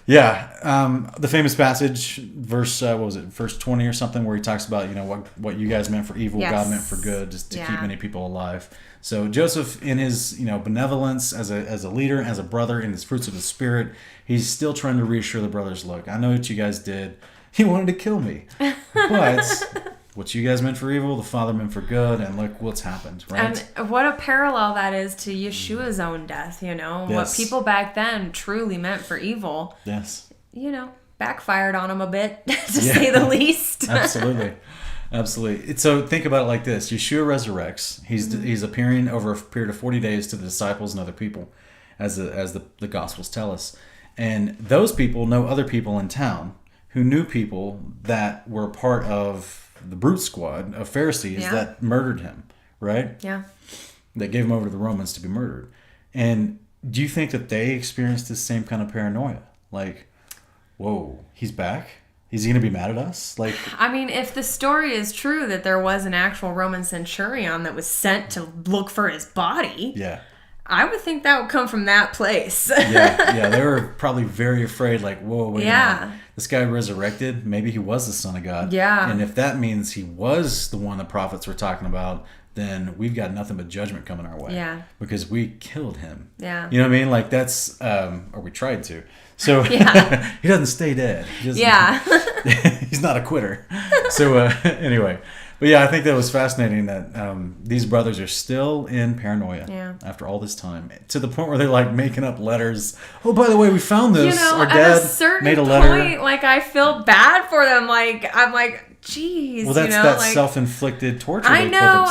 the famous passage, verse verse 20 or something, where he talks about what you guys meant for evil, God meant for good, just to keep many people alive. So Joseph, in his benevolence as a leader, as a brother, in his fruits of the Spirit, he's still trying to reassure the brothers. Look, I know what you guys did. You wanted to kill me, but what you guys meant for evil, the Father meant for good, and look what's happened. Right? And what a parallel that is to Yeshua's own death. What people back then truly meant for evil. Yes. Backfired on him a bit, to say the least. Absolutely. So think about it like this. Yeshua resurrects. He's appearing over a period of 40 days to the disciples and other people, as the Gospels tell us. And those people know other people in town who knew people that were part of the brute squad of Pharisees that murdered him, right? Yeah. That gave him over to the Romans to be murdered. And do you think that they experienced this same kind of paranoia? Like, whoa, he's back? Is he going to be mad at us? Like, I mean, if the story is true that there was an actual Roman centurion that was sent to look for his body, I would think that would come from that place. They were probably very afraid, like, whoa, wait a minute. This guy resurrected, maybe he was the Son of God. Yeah. And if that means he was the one the prophets were talking about, then we've got nothing but judgment coming our way. Yeah. Because we killed him. Yeah. You know what I mean? Like, that's, or we tried to. So he doesn't stay dead. He's not a quitter. So anyway, but I think that was fascinating that these brothers are still in paranoia after all this time, to the point where they're like making up letters. Oh, by the way, we found this. Our dad at a certain made a letter. Point, like, I feel bad for them. Like, I'm like, geez. Well, that's that self-inflicted torture. I know.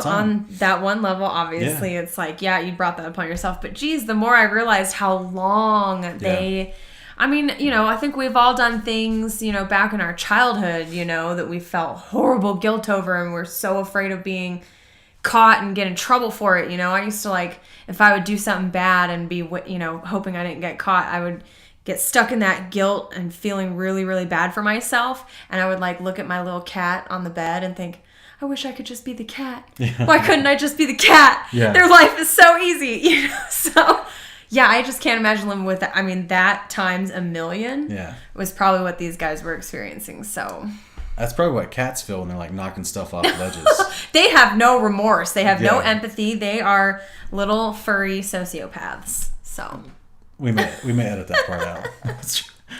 On that one level, obviously, it's like, you brought that upon yourself. But geez, the more I realized how long they. I mean, I think we've all done things, back in our childhood, that we felt horrible guilt over, and we're so afraid of being caught and get in trouble for it. I used to, if I would do something bad and be, hoping I didn't get caught, I would get stuck in that guilt and feeling really, really bad for myself. And I would look at my little cat on the bed and think, I wish I could just be the cat. Why couldn't I just be the cat? Their life is so easy, So, I just can't imagine living with that. I mean, that times a million was probably what these guys were experiencing. So that's probably what cats feel when they're knocking stuff off ledges. They have no remorse. They have no empathy. They are little furry sociopaths. So we may edit that part out.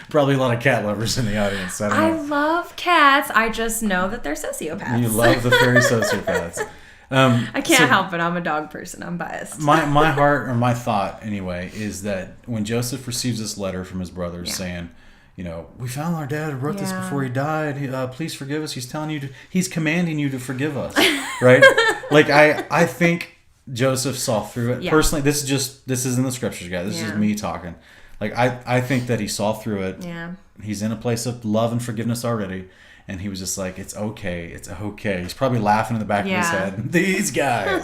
Probably a lot of cat lovers in the audience. I love cats. I just know that they're sociopaths. You love the furry sociopaths. I can't help it. I'm a dog person. I'm biased. my heart, or my thought anyway, is that when Joseph receives this letter from his brothers saying, we found our dad wrote this before he died. Please forgive us. He's telling you he's commanding you to forgive us, right? I think Joseph saw through it. Personally, this is in the scriptures, guys. This is me talking. I think that he saw through it. Yeah. He's in a place of love and forgiveness already. And he was just like, it's okay. He's probably laughing in the back of his head. These guys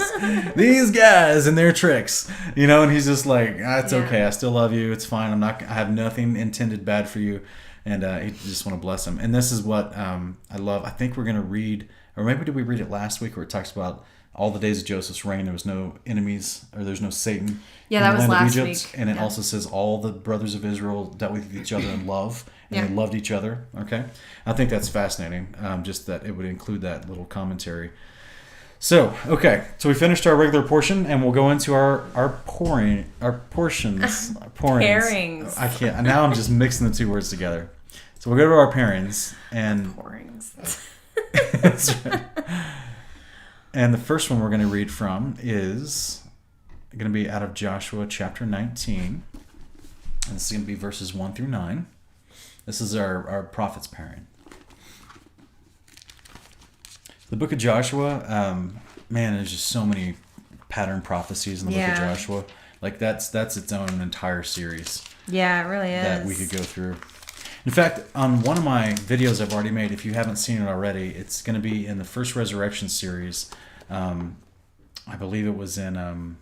and their tricks, and he's just like, it's okay. I still love you. It's fine. I have nothing intended bad for you. And he just want to bless him. And this is what I love. I think we're going to read, or maybe did we read it last week where it talks about all the days of Joseph's reign, there was no enemies, or there's no Satan. Yeah, that was last week. And it also says all the brothers of Israel dealt with each other in love, and they loved each other. Okay, I think that's fascinating. Just that it would include that little commentary. So, okay. So we finished our regular portion, and we'll go into our portions. Pairings. I can't. Now I'm just mixing the two words together. So we'll go to our pairings. And Pourings. That's right. And the first one we're going to read from is going to be out of Joshua chapter 19. And this is going to be verses 1 through 9. This is our prophet's pairing. The book of Joshua, man, there's just so many pattern prophecies in the book of Joshua. Like that's its own entire series. Yeah, it really is. That we could go through. In fact, on one of my videos I've already made, if you haven't seen it already, it's going to be in the First Resurrection series. I believe it was in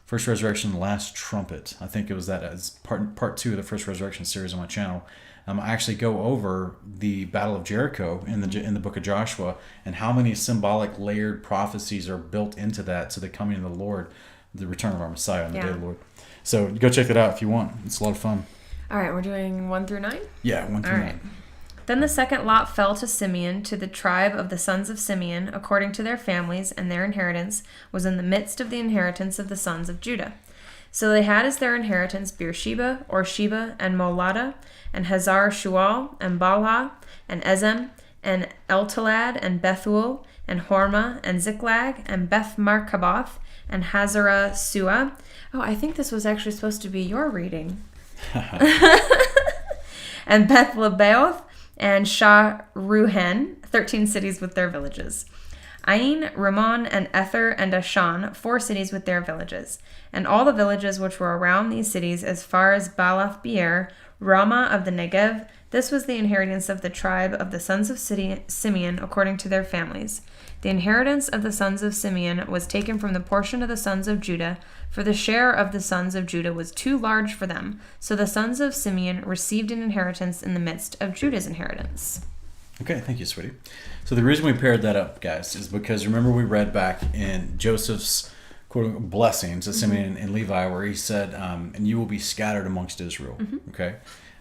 First Resurrection, The Last Trumpet. I think it was that as part 2 of the First Resurrection series on my channel. I actually go over the Battle of Jericho in the book of Joshua and how many symbolic layered prophecies are built into that to the coming of the Lord, the return of our Messiah on the day of the Lord. So go check that out if you want. It's a lot of fun. All right, we're doing 1 through 9? Yeah, 1 through 9. Then the second lot fell to Simeon, to the tribe of the sons of Simeon, according to their families, and their inheritance was in the midst of the inheritance of the sons of Judah. So they had as their inheritance Beersheba, or Sheba, and Molada, and Hazar Shual, and Balha, and Ezem, and Eltalad, and Bethuel, and Hormah, and Ziklag, and Beth Markaboth, and Hazarah Suah. Oh, I think this was actually supposed to be your reading. And Beth Lebaoth, and Shah Ruhen, 13 cities with their villages. Ain, Ramon, and Ether, and Ashan, 4 cities with their villages. And all the villages which were around these cities as far as Baalath Beer, Ramah of the Negev, this was the inheritance of the tribe of the sons of Simeon according to their families. The inheritance of the sons of Simeon was taken from the portion of the sons of Judah, for the share of the sons of Judah was too large for them. So the sons of Simeon received an inheritance in the midst of Judah's inheritance. Okay, thank you, sweetie. So the reason we paired that up, guys, is because remember we read back in Joseph's quote blessings to Simeon and Levi where he said, and you will be scattered amongst Israel. Okay?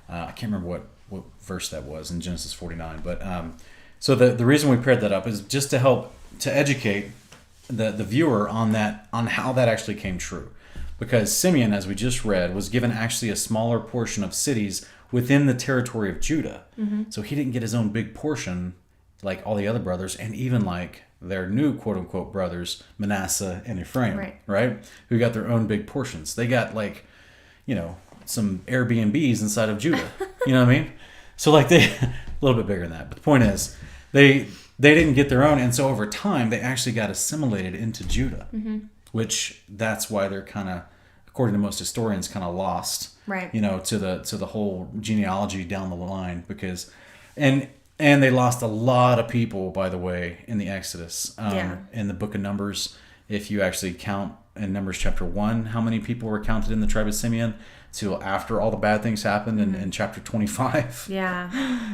I can't remember what verse that was in Genesis 49, but so the reason we paired that up is just to help to educate the viewer on how that actually came true. Because Simeon, as we just read, was given actually a smaller portion of cities within the territory of Judah. So he didn't get his own big portion like all the other brothers, and even like their new quote-unquote brothers, Manasseh and Ephraim, right? Who got their own big portions. They got like, some Airbnbs inside of Judah. You know what I mean? So like they, a little bit bigger than that. But the point is, they didn't get their own, and so over time, they actually got assimilated into Judah, which that's why they're kind of, according to most historians, kind of lost, right? To the whole genealogy down the line because, and they lost a lot of people, by the way, in the Exodus. In the book of Numbers, if you actually count in Numbers chapter 1, how many people were counted in the tribe of Simeon till after all the bad things happened in chapter 25. Yeah,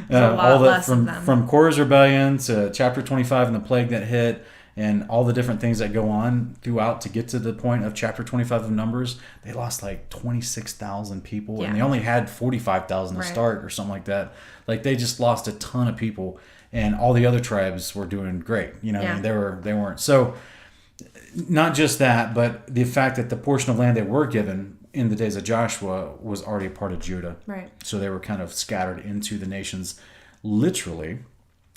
a lot less of them. From Korah's rebellion to chapter 25 and the plague that hit, and all the different things that go on throughout to get to the point of chapter 25 of Numbers, they lost like 26,000 people, and they only had 45,000 to start or something like that. Like they just lost a ton of people, and all the other tribes were doing great. I mean, they weren't. So not just that, but the fact that the portion of land they were given in the days of Joshua was already a part of Judah. Right. So they were kind of scattered into the nations, literally.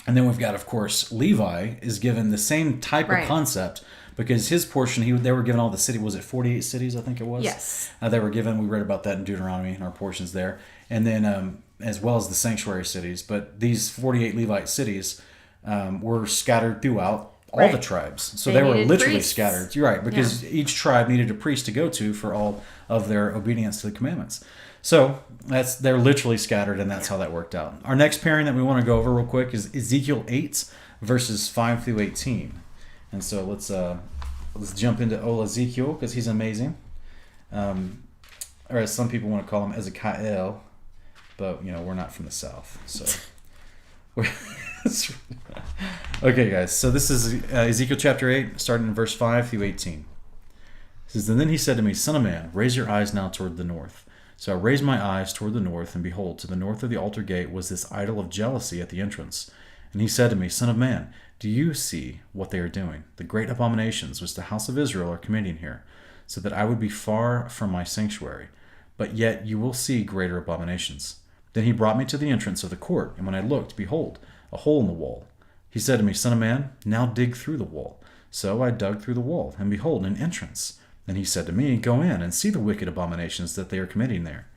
And then we've got, of course, Levi is given the same type of concept because his portion, they were given all the city. Was it 48 cities? I think it was. Yes. They were given. We read about that in Deuteronomy in our portions there, and then as well as the sanctuary cities. But these 48 Levite cities were scattered throughout all the tribes. So they were literally priests. Scattered. You're right, because each tribe needed a priest to go to for all of their obedience to the commandments. So they're literally scattered, and that's how that worked out. Our next pairing that we want to go over real quick is Ezekiel 8, verses 5 through 18. And so let's jump into old Ezekiel, because he's amazing. Or as some people want to call him, Ezekiel, but we're not from the South, so. Okay, guys. So this is Ezekiel chapter 8, starting in verse 5 through 18. It says, "And then he said to me, Son of man, raise your eyes now toward the north. So I raised my eyes toward the north, and behold, to the north of the altar gate was this idol of jealousy at the entrance. And he said to me, Son of man, do you see what they are doing, the great abominations which the house of Israel are committing here, so that I would be far from my sanctuary? But yet you will see greater abominations. Then he brought me to the entrance of the court, and when I looked, behold, a hole in the wall. He said to me, Son of man, now dig through the wall. So I dug through the wall, and behold, an entrance. Then he said to me, Go in, and see the wicked abominations that they are committing there.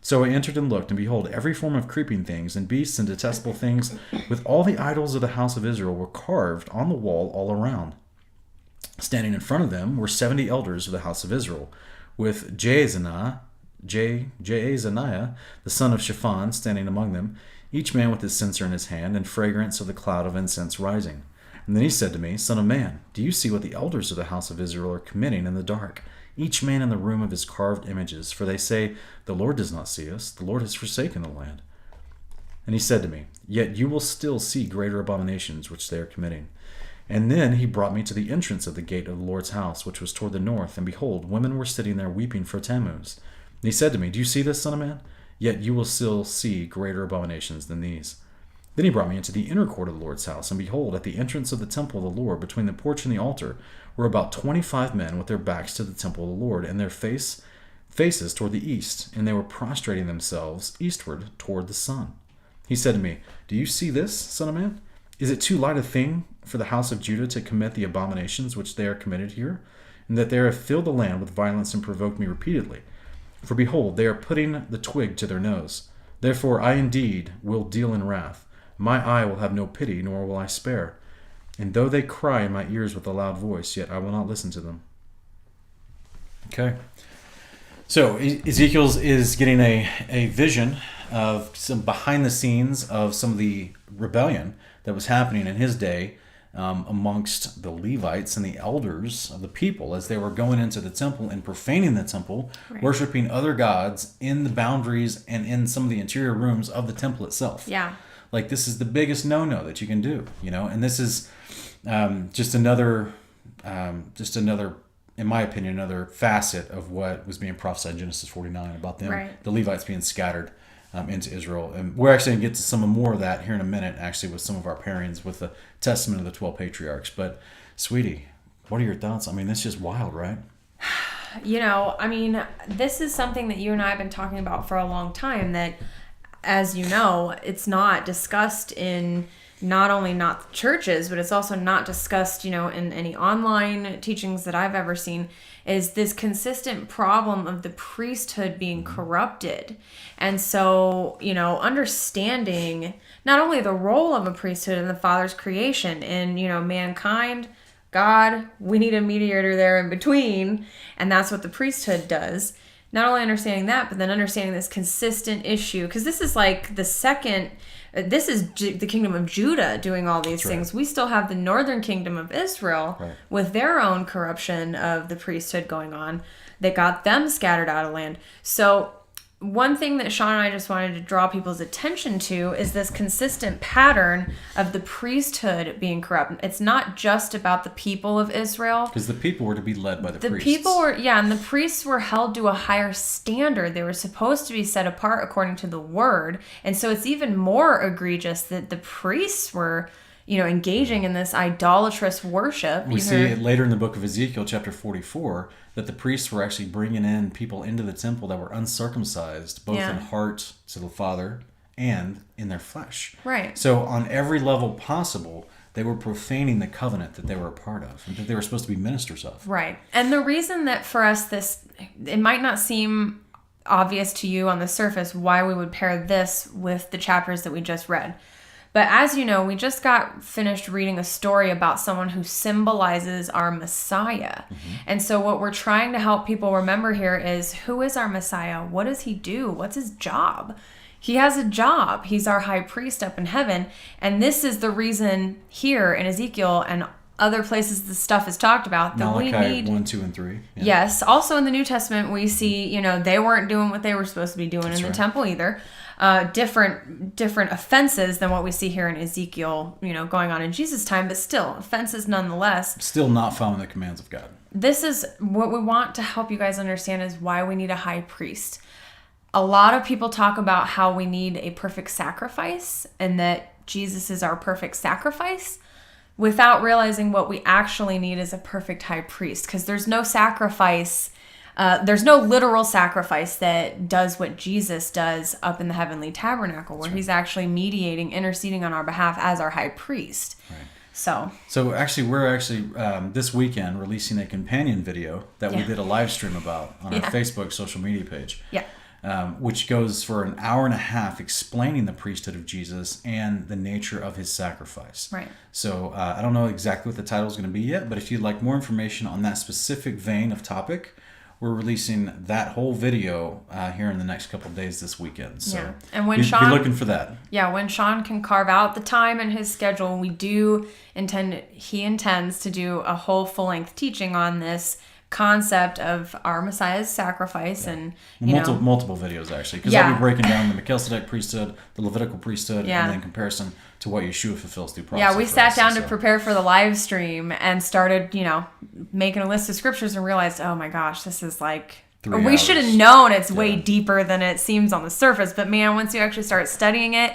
So I entered and looked, and behold, every form of creeping things, and beasts, and detestable things, with all the idols of the house of Israel, were carved on the wall all around. Standing in front of them were 70 elders of the house of Israel, with Jaazaniah, the son of Shaphan, standing among them, each man with his censer in his hand, and fragrance of the cloud of incense rising. And then he said to me, Son of man, do you see what the elders of the house of Israel are committing in the dark, each man in the room of his carved images? For they say, The Lord does not see us, the Lord has forsaken the land. And he said to me, Yet you will still see greater abominations which they are committing. And then he brought me to the entrance of the gate of the Lord's house, which was toward the north, and behold, women were sitting there weeping for Tammuz. And he said to me, Do you see this, son of man? Yet you will still see greater abominations than these. Then he brought me into the inner court of the Lord's house, and behold, at the entrance of the temple of the Lord, between the porch and the altar, were about 25 men with their backs to the temple of the Lord, and their faces toward the east, and they were prostrating themselves eastward toward the sun. He said to me, Do you see this, son of man? Is it too light a thing for the house of Judah to commit the abominations which they are committed here, and that they have filled the land with violence and provoked me repeatedly? For behold, they are putting the twig to their nose. Therefore I indeed will deal in wrath. My eye will have no pity, nor will I spare. And though they cry in my ears with a loud voice, yet I will not listen to them. Okay. So Ezekiel is getting a vision of some behind the scenes of some of the rebellion that was happening in his day amongst the Levites and the elders of the people as they were going into the temple and profaning the temple, right, worshiping other gods in the boundaries and in some of the interior rooms of the temple itself. Yeah. Like, this is the biggest no-no that you can do, and this is just another, in my opinion, another facet of what was being prophesied in Genesis 49 about them, right, the Levites being scattered into Israel. And we're actually going to get to some more of that here in a minute, actually, with some of our pairings with the Testament of the 12 Patriarchs. But, sweetie, what are your thoughts? I mean, it's just wild, right? This is something that you and I have been talking about for a long time, that, as you know, it's not discussed in not churches, but it's also not discussed, in any online teachings that I've ever seen, is this consistent problem of the priesthood being corrupted. And so, understanding not only the role of a priesthood in the Father's creation and, mankind, God, we need a mediator there in between, and that's what the priesthood does. Not only understanding that, but then understanding this consistent issue, because this is like this is the kingdom of Judah doing all these things. We still have the northern kingdom of Israel with their own corruption of the priesthood going on that got them scattered out of land. So one thing that Sean and I just wanted to draw people's attention to is this consistent pattern of the priesthood being corrupt. It's not just about the people of Israel. Because the people were to be led by the priests. And the priests were held to a higher standard. They were supposed to be set apart according to the word. And so it's even more egregious that the priests were, engaging in this idolatrous worship. We see later in the book of Ezekiel, chapter 44, that the priests were actually bringing in people into the temple that were uncircumcised, both in heart to the Father and in their flesh. Right. So on every level possible, they were profaning the covenant that they were a part of and that they were supposed to be ministers of. Right. And the reason that for us it might not seem obvious to you on the surface why we would pair this with the chapters that we just read. But as you know, we just got finished reading a story about someone who symbolizes our Messiah. Mm-hmm. And so what we're trying to help people remember here is, who is our Messiah? What does he do? What's his job? He has a job. He's our high priest up in heaven. And this is the reason here in Ezekiel and other places this stuff is talked about, that Malachi we need 1, 2, and 3. Yeah. Yes. Also in the New Testament, we see, they weren't doing what they were supposed to be doing in the temple either. Different offenses than what we see here in Ezekiel, going on in Jesus' time, but still offenses nonetheless. Still not following the commands of God. This is what we want to help you guys understand, is why we need a high priest. A lot of people talk about how we need a perfect sacrifice, and that Jesus is our perfect sacrifice, without realizing what we actually need is a perfect high priest. Because there's no sacrifice, there's no literal sacrifice that does what Jesus does up in the heavenly tabernacle, where he's actually mediating, interceding on our behalf as our high priest. Right. So actually, we're this weekend releasing a companion video that we did a live stream about on our Facebook social media page. Yeah. Which goes for an hour and a half explaining the priesthood of Jesus and the nature of his sacrifice. Right. So I don't know exactly what the title is going to be yet, but if you'd like more information on that specific vein of topic, we're releasing that whole video here in the next couple of days this weekend. So and when be looking for that. Yeah, when Sean can carve out the time in his schedule, he intends to do a whole full-length teaching on this concept of our Messiah's sacrifice and multiple videos actually, because I'll be breaking down the Melchizedek priesthood, the Levitical priesthood, and then in comparison to what Yeshua fulfills through prophecy. Yeah, we sat down to prepare for the live stream and started, making a list of scriptures and realized, oh my gosh, this is like 3 we hours. should have known it's way deeper than it seems on the surface. But man, once you actually start studying it,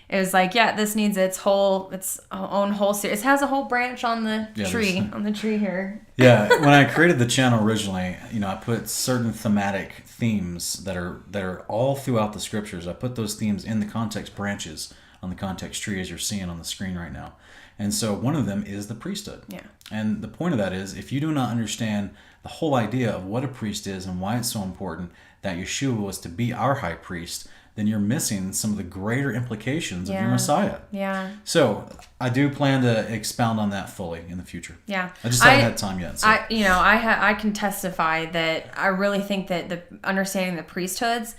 it was like, this needs its own whole series. It has a whole branch on the tree here. Yeah, when I created the channel originally, I put certain thematic themes that are all throughout the scriptures. I put those themes in the context branches on the context tree as you're seeing on the screen right now. And so one of them is the priesthood. Yeah. And the point of that is, if you do not understand the whole idea of what a priest is and why it's so important that Yeshua was to be our high priest, then you're missing some of the greater implications of your Messiah. Yeah. So I do plan to expound on that fully in the future. Yeah. I just haven't had time yet. So. I can testify that I really think that the understanding the priesthoods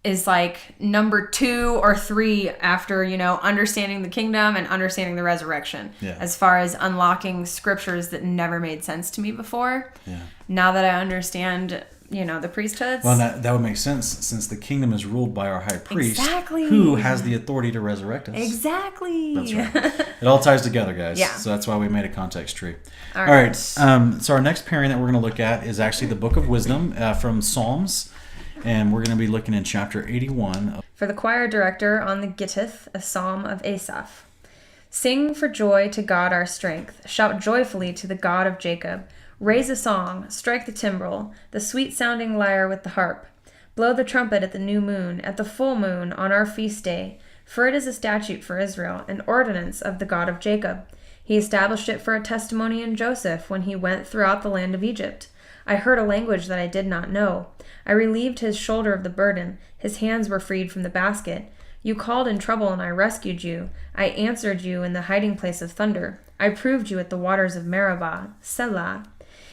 is like number 2 or 3 after, understanding the kingdom and understanding the resurrection. Yeah. As far as unlocking scriptures that never made sense to me before. Yeah. Now that I understand, the priesthoods. Well, that would make sense since the kingdom is ruled by our high priest. Exactly. Who has the authority to resurrect us. Exactly. That's right. It all ties together, guys. Yeah. So that's why we made a context tree. All right. So our next pairing that we're going to look at is actually the Book of Wisdom from Psalms. And we're going to be looking in chapter 81. For the choir director on the Gittith, a psalm of Asaph. Sing for joy to God our strength. Shout joyfully to the God of Jacob. Raise a song, strike the timbrel, the sweet-sounding lyre with the harp. Blow the trumpet at the new moon, at the full moon, on our feast day. For it is a statute for Israel, an ordinance of the God of Jacob. He established it for a testimony in Joseph when he went throughout the land of Egypt. I heard a language that I did not know. I relieved his shoulder of the burden. His hands were freed from the basket. You called in trouble, and I rescued you. I answered you in the hiding place of thunder. I proved you at the waters of Meribah. Selah.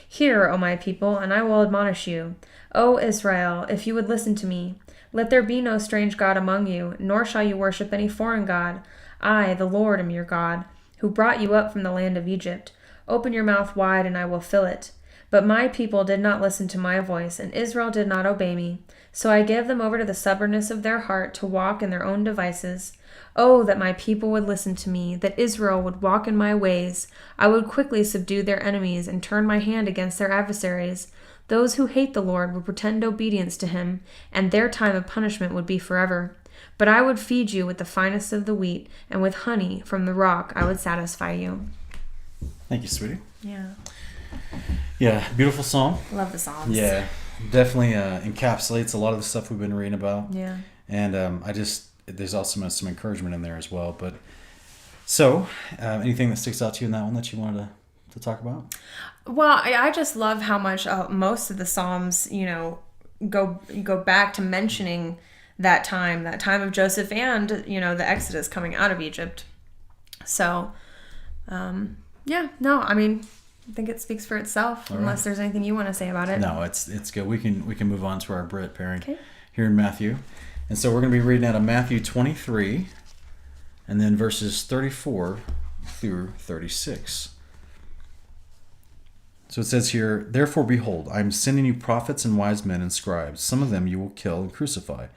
Hear, O my people, and I will admonish you. O Israel, if you would listen to me. Let there be no strange god among you, nor shall you worship any foreign god. I, the Lord, am your God, who brought you up from the land of Egypt. Open your mouth wide, and I will fill it. But my people did not listen to my voice, and Israel did not obey me. So I gave them over to the stubbornness of their heart to walk in their own devices. Oh, that my people would listen to me, that Israel would walk in my ways. I would quickly subdue their enemies and turn my hand against their adversaries. Those who hate the Lord would pretend obedience to him, and their time of punishment would be forever. But I would feed you with the finest of the wheat, and with honey from the rock I would satisfy you. Thank you, sweetie. Yeah. Yeah, beautiful psalm. Love the Psalms. Yeah, definitely encapsulates a lot of the stuff we've been reading about. Yeah. And there's also some encouragement in there as well. But so, anything that sticks out to you in that one that you wanted to talk about? Well, I just love how much most of the Psalms, go back to mentioning that time of Joseph and, the Exodus coming out of Egypt. So, I think it speaks for itself, unless there's anything you want to say about it. No, it's good. We can move on to our Brit pairing here in Matthew. And so we're going to be reading out of Matthew 23 and then verses 34 through 36. So it says here, "Therefore, behold, I am sending you prophets and wise men and scribes. Some of them you will kill and crucify,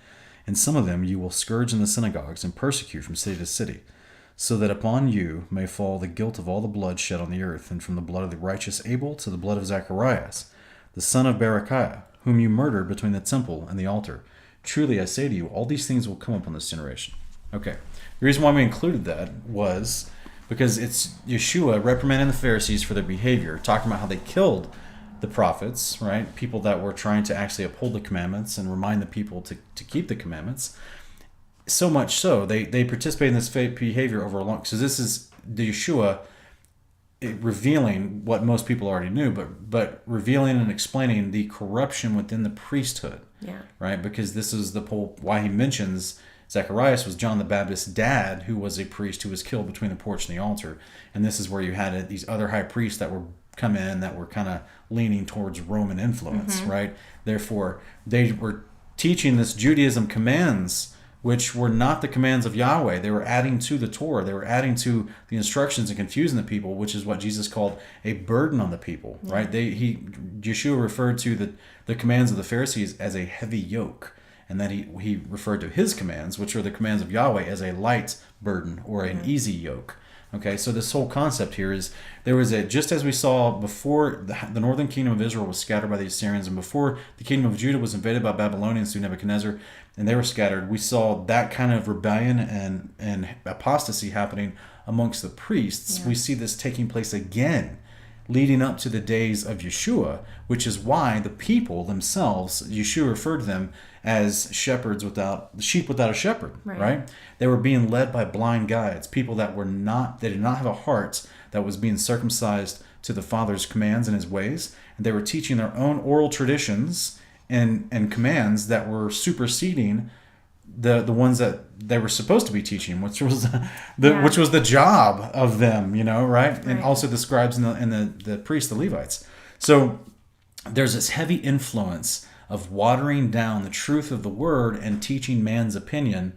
and some of them you will scourge in the synagogues and persecute from city to city, so that upon you may fall the guilt of all the blood shed on the earth, and from the blood of the righteous Abel to the blood of Zacharias, the son of Berechiah, whom you murdered between the temple and the altar. Truly I say to you, all these things will come upon this generation." Okay, The reason why we included that was because it's Yeshua reprimanding the Pharisees for their behavior, talking about how they killed the prophets, right? People that were trying to actually uphold the commandments and remind the people to keep the commandments. So much so, they participate in this behavior over a long... So this is the Yeshua revealing what most people already knew, but revealing and explaining the corruption within the priesthood. Yeah. Right? Because this is the whole... Why he mentions Zacharias was John the Baptist's dad, who was a priest who was killed between the porch and the altar. And this is where you had these other high priests that were come in that were kind of leaning towards Roman influence, right? Therefore, they were teaching this Judaism commands, which were not the commands of Yahweh. They were adding to the Torah. They were adding to the instructions and confusing the people, which is what Jesus called a burden on the people, right? Yeshua referred to the commands of the Pharisees as a heavy yoke, and then he referred to his commands, which are the commands of Yahweh, as a light burden or an easy yoke. Okay, so this whole concept here is there was just as we saw before the northern kingdom of Israel was scattered by the Assyrians, and before the kingdom of Judah was invaded by Babylonians through Nebuchadnezzar, and they were scattered, we saw that kind of rebellion and apostasy happening amongst the priests. We see this taking place again, leading up to the days of Yeshua, which is why the people themselves, Yeshua referred to them as sheep without a shepherd, right? They were being led by blind guides, people that they did not have a heart that was being circumcised to the Father's commands and his ways, and they were teaching their own oral traditions and commands that were superseding the ones that they were supposed to be teaching, which was which was the job of them, right? And also the scribes and the priests, the Levites. So there's this heavy influence of watering down the truth of the word and teaching man's opinion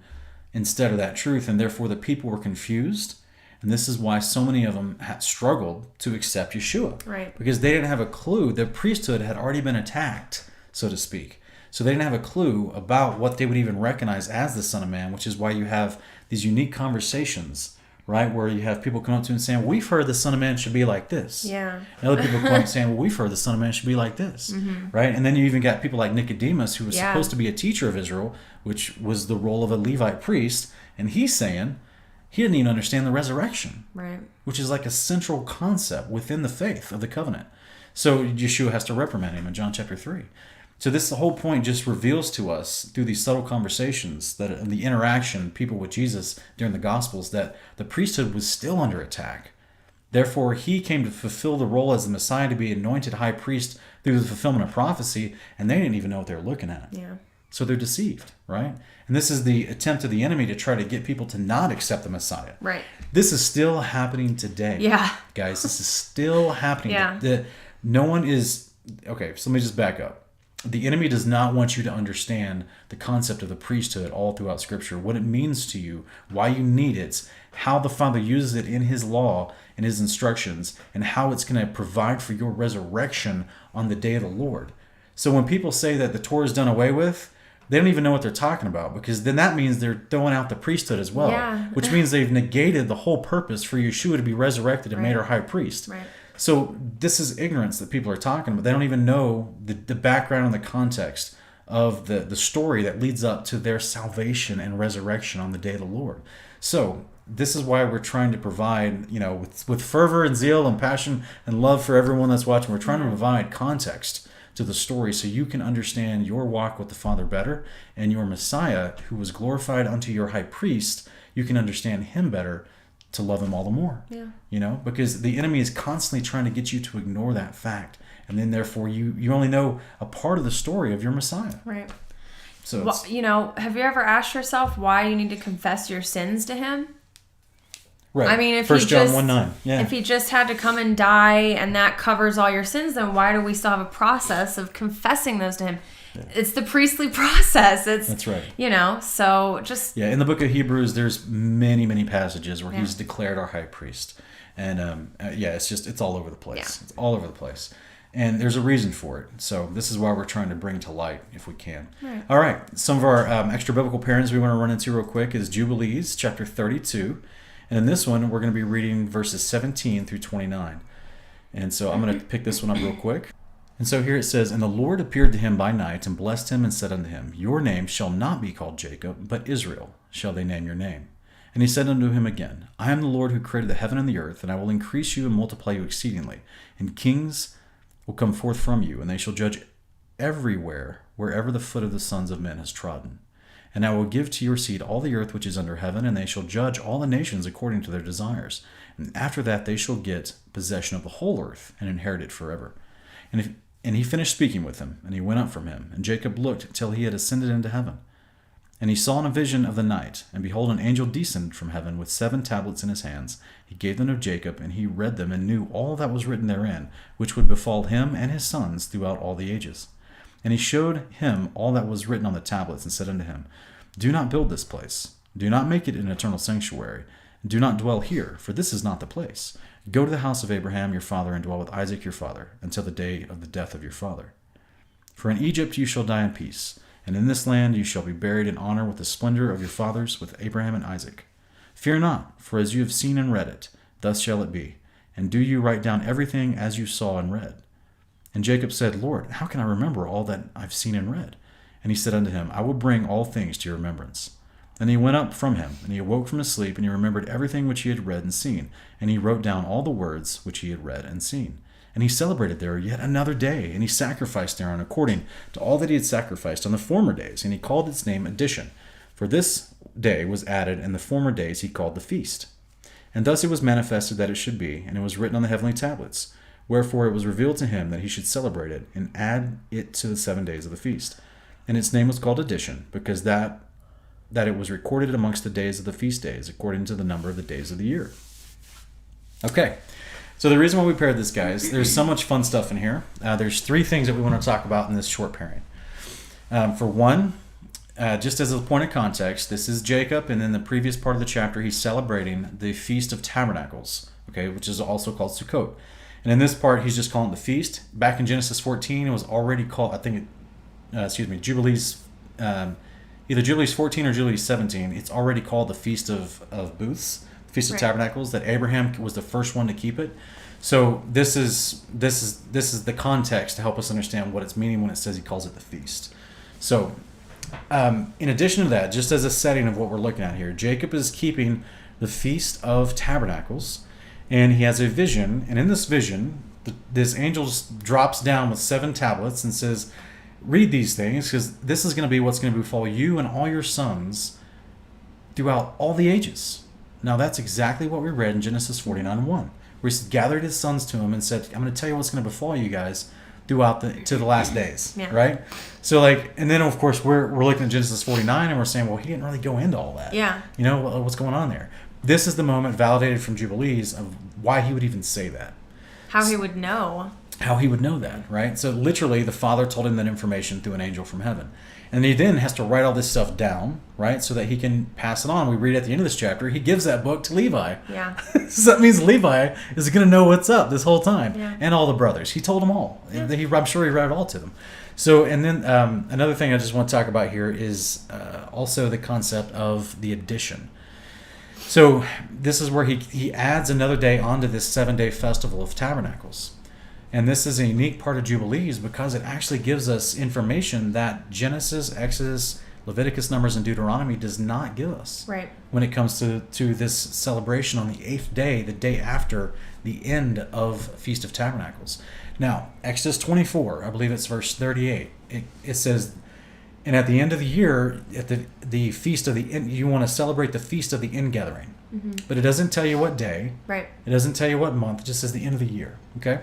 instead of that truth, and therefore the people were confused. And this is why so many of them had struggled to accept Yeshua, right? Because they didn't have a clue. The priesthood had already been attacked, so to speak. So they didn't have a clue about what they would even recognize as the Son of Man, which is why you have these unique conversations, right? Where you have people come up to you and saying, we've heard the Son of Man should be like this. Yeah. And other people come up saying, well, we've heard the Son of Man should be like this, right? And then you even got people like Nicodemus, who was supposed to be a teacher of Israel, which was the role of a Levite priest. And he's saying he didn't even understand the resurrection, right? Which is like a central concept within the faith of the covenant. So Yeshua has to reprimand him in John chapter 3. So this the whole point just reveals to us through these subtle conversations that the interaction people with Jesus during the Gospels that the priesthood was still under attack. Therefore, he came to fulfill the role as the Messiah, to be anointed high priest through the fulfillment of prophecy, and they didn't even know what they were looking at. Yeah. So they're deceived, right? And this is the attempt of the enemy to try to get people to not accept the Messiah. Right. This is still happening today. Yeah. Guys, this is still happening. Yeah. No one is... Okay, so let me just back up. The enemy does not want you to understand the concept of the priesthood all throughout Scripture, what it means to you, why you need it, how the Father uses it in His law and His instructions, and how it's going to provide for your resurrection on the day of the Lord. So when people say that the Torah is done away with, they don't even know what they're talking about, because then that means they're throwing out the priesthood as well, which means they've negated the whole purpose for Yeshua to be resurrected and made our high priest. Right. So this is ignorance that people are talking about. They don't even know the background and the context of the story that leads up to their salvation and resurrection on the day of the Lord. So this is why we're trying to provide, with fervor and zeal and passion and love for everyone that's watching, we're trying to provide context to the story so you can understand your walk with the Father better, and your Messiah, who was glorified unto your high priest, you can understand him better to love him all the more. Yeah. Because the enemy is constantly trying to get you to ignore that fact. And then therefore you only know a part of the story of your Messiah. Right. So well, have you ever asked yourself why you need to confess your sins to him? Right. I mean, if 1 John 1:9. Yeah. If he just had to come and die and that covers all your sins, then why do we still have a process of confessing those to him? Yeah. It's the priestly process. That's right. So just... Yeah, in the book of Hebrews, there's many, many passages where he's declared our high priest. And it's all over the place. Yeah. It's all over the place. And there's a reason for it. So this is why we're trying to bring to light, if we can. Right. All right. Some of our extra biblical parents we want to run into real quick is Jubilees, chapter 32. And in this one, we're going to be reading verses 17 through 29. And so I'm going to pick this one up real quick. And so here it says, And the Lord appeared to him by night, and blessed him, and said unto him, Your name shall not be called Jacob, but Israel shall they name your name. And he said unto him again, I am the Lord who created the heaven and the earth, and I will increase you and multiply you exceedingly. And kings will come forth from you, and they shall judge everywhere, wherever the foot of the sons of men has trodden. And I will give to your seed all the earth which is under heaven, and they shall judge all the nations according to their desires. And after that they shall get possession of the whole earth, and inherit it forever. And he finished speaking with him, and he went up from him. And Jacob looked till he had ascended into heaven. And he saw in a vision of the night, and behold, an angel descended from heaven with 7 tablets in his hands. He gave them to Jacob, and he read them, and knew all that was written therein, which would befall him and his sons throughout all the ages. And he showed him all that was written on the tablets, and said unto him, Do not build this place. Do not make it an eternal sanctuary. Do not dwell here, for this is not the place. Go to the house of Abraham your father, and dwell with Isaac your father, until the day of the death of your father. For in Egypt you shall die in peace, and in this land you shall be buried in honor with the splendor of your fathers, with Abraham and Isaac. Fear not, for as you have seen and read it, thus shall it be. And do you write down everything as you saw and read? And Jacob said, Lord, how can I remember all that I've seen and read? And he said unto him, I will bring all things to your remembrance. And he went up from him, and he awoke from his sleep, and he remembered everything which he had read and seen. And he wrote down all the words which he had read and seen. And he celebrated there yet another day, and he sacrificed thereon according to all that he had sacrificed on the former days. And he called its name Addition, for this day was added, and the former days he called the feast. And thus it was manifested that it should be, and it was written on the heavenly tablets. Wherefore it was revealed to him that he should celebrate it, and add it to the 7 days of the feast. And its name was called Addition, because that it was recorded amongst the days of the feast days, according to the number of the days of the year. Okay, so the reason why we paired this, guys, there's so much fun stuff in here. There's 3 things that we want to talk about in this short pairing. For one, just as a point of context, this is Jacob, and in the previous part of the chapter, he's celebrating the Feast of Tabernacles, okay, which is also called Sukkot. And in this part, he's just calling it the feast. Back in Genesis 14, it was already called, Jubilees, either Jubilees 14 or Jubilees 17. It's already called the Feast of Booths, Feast of Tabernacles. That Abraham was the first one to keep it. So this is the context to help us understand what it's meaning when it says he calls it the feast. So, in addition to that, just as a setting of what we're looking at here, Jacob is keeping the Feast of Tabernacles. And he has a vision, and in this vision, this angel drops down with 7 tablets and says, read these things, because this is going to be what's going to befall you and all your sons throughout all the ages. Now, that's exactly what we read in Genesis 49:1, where he gathered his sons to him and said, I'm going to tell you what's going to befall you guys throughout to the last days, right? So, and then, of course, we're looking at Genesis 49, and we're saying, well, he didn't really go into all that. Yeah. You know, what's going on there? This is the moment validated from Jubilees of why he would even say that. How he would know. How he would know that, right? So literally the Father told him that information through an angel from heaven. And he then has to write all this stuff down, right? So that he can pass it on. We read at the end of this chapter, he gives that book to Levi. Yeah. So that means Levi is going to know what's up this whole time. Yeah. And all the brothers. He told them all. Yeah. I'm sure he read it all to them. So, and then another thing I just want to talk about here is also the concept of the addition. So this is where he adds another day onto this 7-day festival of tabernacles. And this is a unique part of Jubilees because it actually gives us information that Genesis, Exodus, Leviticus, Numbers, and Deuteronomy does not give us. Right. When it comes to this celebration on the 8th day, the day after the end of Feast of Tabernacles. Now, Exodus 24, I believe it's verse 38, it says, and at the end of the year, at the feast of the you want to celebrate the feast of the ingathering. Mm-hmm. But it doesn't tell you what day. Right. It doesn't tell you what month. It just says the end of the year. Okay.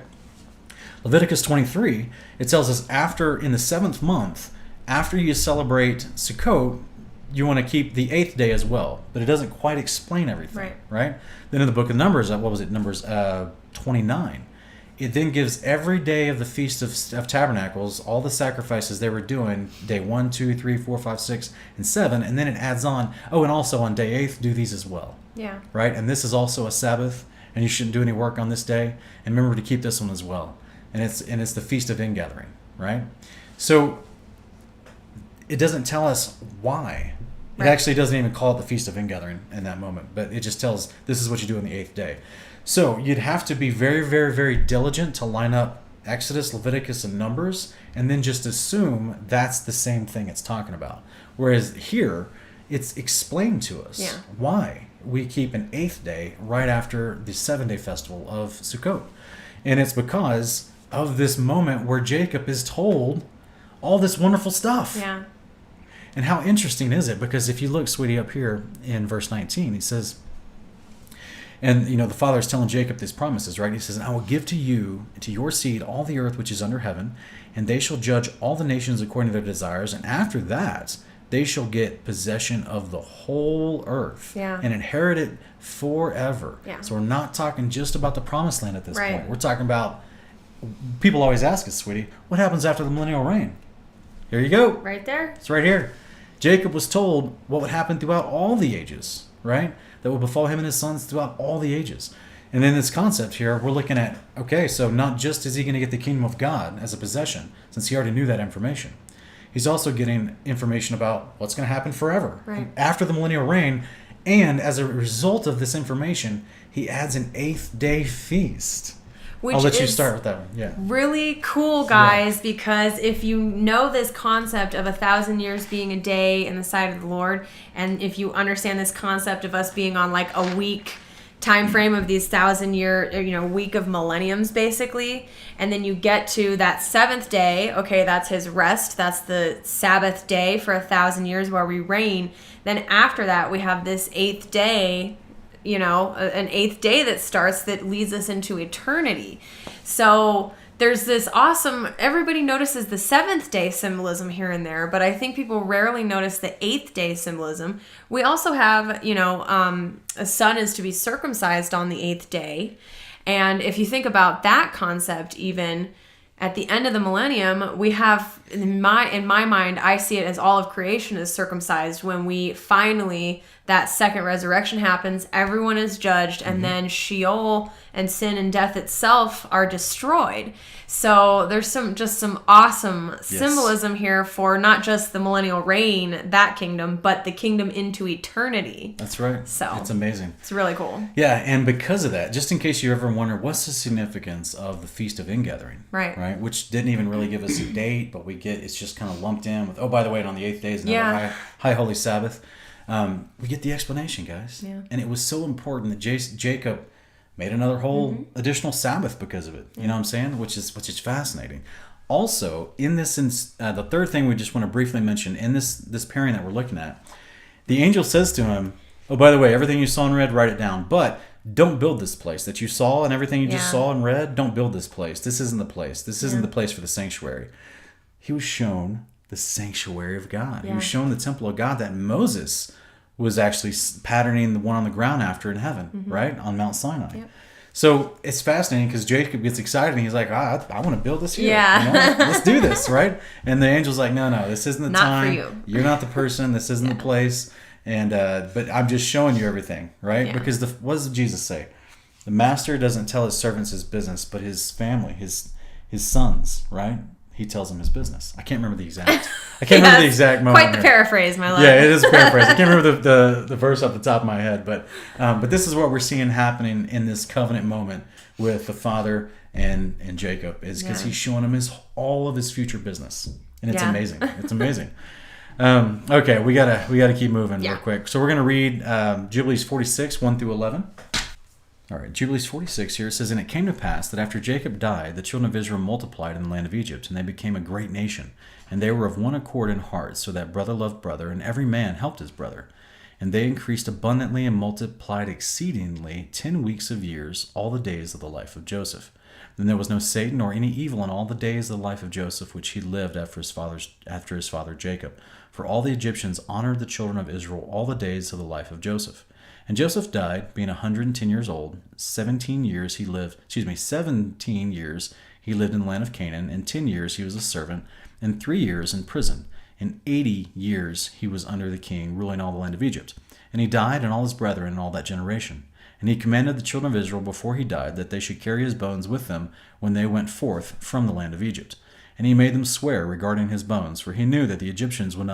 Leviticus 23, it tells us in the 7th month, after you celebrate Sukkot, you want to keep the 8th day as well. But it doesn't quite explain everything. Right. Then in the book of Numbers, Numbers 29. It then gives every day of the Feast of Tabernacles, all the sacrifices they were doing, day 1, 2, 3, 4, 5, 6, and 7, and then it adds on, and also on day 8th, do these as well. Yeah. Right? And this is also a Sabbath, and you shouldn't do any work on this day, and remember to keep this one as well. And it's the Feast of Ingathering, right? So it doesn't tell us why. It actually doesn't even call it the Feast of Ingathering in that moment, but it just tells this is what you do on the 8th day. So you'd have to be very, very, very diligent to line up Exodus, Leviticus, and Numbers, and then just assume that's the same thing it's talking about. Whereas here, it's explained to us why we keep an 8th day right after the 7-day festival of Sukkot. And it's because of this moment where Jacob is told all this wonderful stuff. Yeah. And how interesting is it? Because if you look, sweetie, up here in verse 19, he says, and, the father is telling Jacob these promises, right? He says, I will give to you, to your seed, all the earth which is under heaven, and they shall judge all the nations according to their desires. And after that, they shall get possession of the whole earth and inherit it forever. Yeah. So we're not talking just about the promised land at this point. We're talking about, people always ask us, sweetie, what happens after the millennial reign? Here you go. Right there. It's right here. Jacob was told what would happen throughout all the ages, right? That will befall him and his sons throughout all the ages. And in this concept here, we're looking at, okay, so not just is he going to get the kingdom of God as a possession, since he already knew that information. He's also getting information about what's going to happen forever, after the millennial reign. And as a result of this information, he adds an 8th day feast. Which I'll let you start with that one. Yeah. Really cool, guys, because if you know this concept of 1,000 years being a day in the sight of the Lord, and if you understand this concept of us being on like a week time frame of these 1,000-year, week of millenniums, basically, and then you get to that 7th day, okay, that's his rest, that's the Sabbath day for 1,000 years where we reign. Then after that, we have this 8th day, an 8th day that starts that leads us into eternity. So there's this awesome, everybody notices the 7th day symbolism here and there, but I think people rarely notice the 8th day symbolism. We also have, a son is to be circumcised on the 8th day. And if you think about that concept, even at the end of the millennium, we have, in my mind, I see it as all of creation is circumcised when we finally, that second resurrection happens, everyone is judged, and then Sheol and sin and death itself are destroyed. So there's some awesome symbolism here for not just the millennial reign, that kingdom, but the kingdom into eternity. That's right. So it's amazing. It's really cool. Yeah, and because of that, just in case you ever wonder, what's the significance of the Feast of Ingathering? Right. Which didn't even really give us a date, but it's just kind of lumped in with, oh, by the way, and on the 8th day is another high holy Sabbath. We get the explanation, guys. Yeah. And it was so important that Jacob made another whole additional Sabbath because of it. You know what I'm saying? Which is fascinating. Also, in this, the third thing we just want to briefly mention, in this pairing that we're looking at, the angel says to him, oh, by the way, everything you saw and read, write it down. But don't build this place that you saw and everything you just saw and read. Don't build this place. This isn't the place. This isn't the place for the sanctuary. He was shown the sanctuary of God. He was shown the temple of God that Moses was actually patterning the one on the ground after in heaven, right? On Mount Sinai. Yep. So it's fascinating because Jacob gets excited and he's like, I want to build this here. Yeah. Let's do this, right? And the angel's like, no, this isn't the time. Not for you. You're not the person. This isn't the place. And but I'm just showing you everything, right? Yeah. Because what does Jesus say? The master doesn't tell his servants his business, but his family, his sons, right? He tells them his business. I can't remember the exact. Remember the exact moment. Quite the paraphrase, my love. Yeah, it is a paraphrase. I can't remember the verse off the top of my head, but this is what we're seeing happening in this covenant moment with the father and Jacob, is because he's showing him all of his future business, and it's amazing. It's amazing. Okay, we gotta keep moving real quick. So we're gonna read Jubilees 46 1 through 11. All right, Jubilees 46 here, it says, and it came to pass that after Jacob died, the children of Israel multiplied in the land of Egypt, and they became a great nation. And they were of one accord in heart, so that brother loved brother, and every man helped his brother. And they increased abundantly and multiplied exceedingly 10 weeks of years, all the days of the life of Joseph. Then there was no Satan nor any evil in all the days of the life of Joseph, which he lived after his father Jacob. For all the Egyptians honored the children of Israel all the days of the life of Joseph. And Joseph died, being 110 years old. 17 years he lived in the land of Canaan, and 10 years he was a servant, and 3 years in prison. And 80 years he was under the king, ruling all the land of Egypt. And he died, and all his brethren, and all that generation. And he commanded the children of Israel before he died that they should carry his bones with them when they went forth from the land of Egypt. And he made them swear regarding his bones, for he knew that the Egyptians would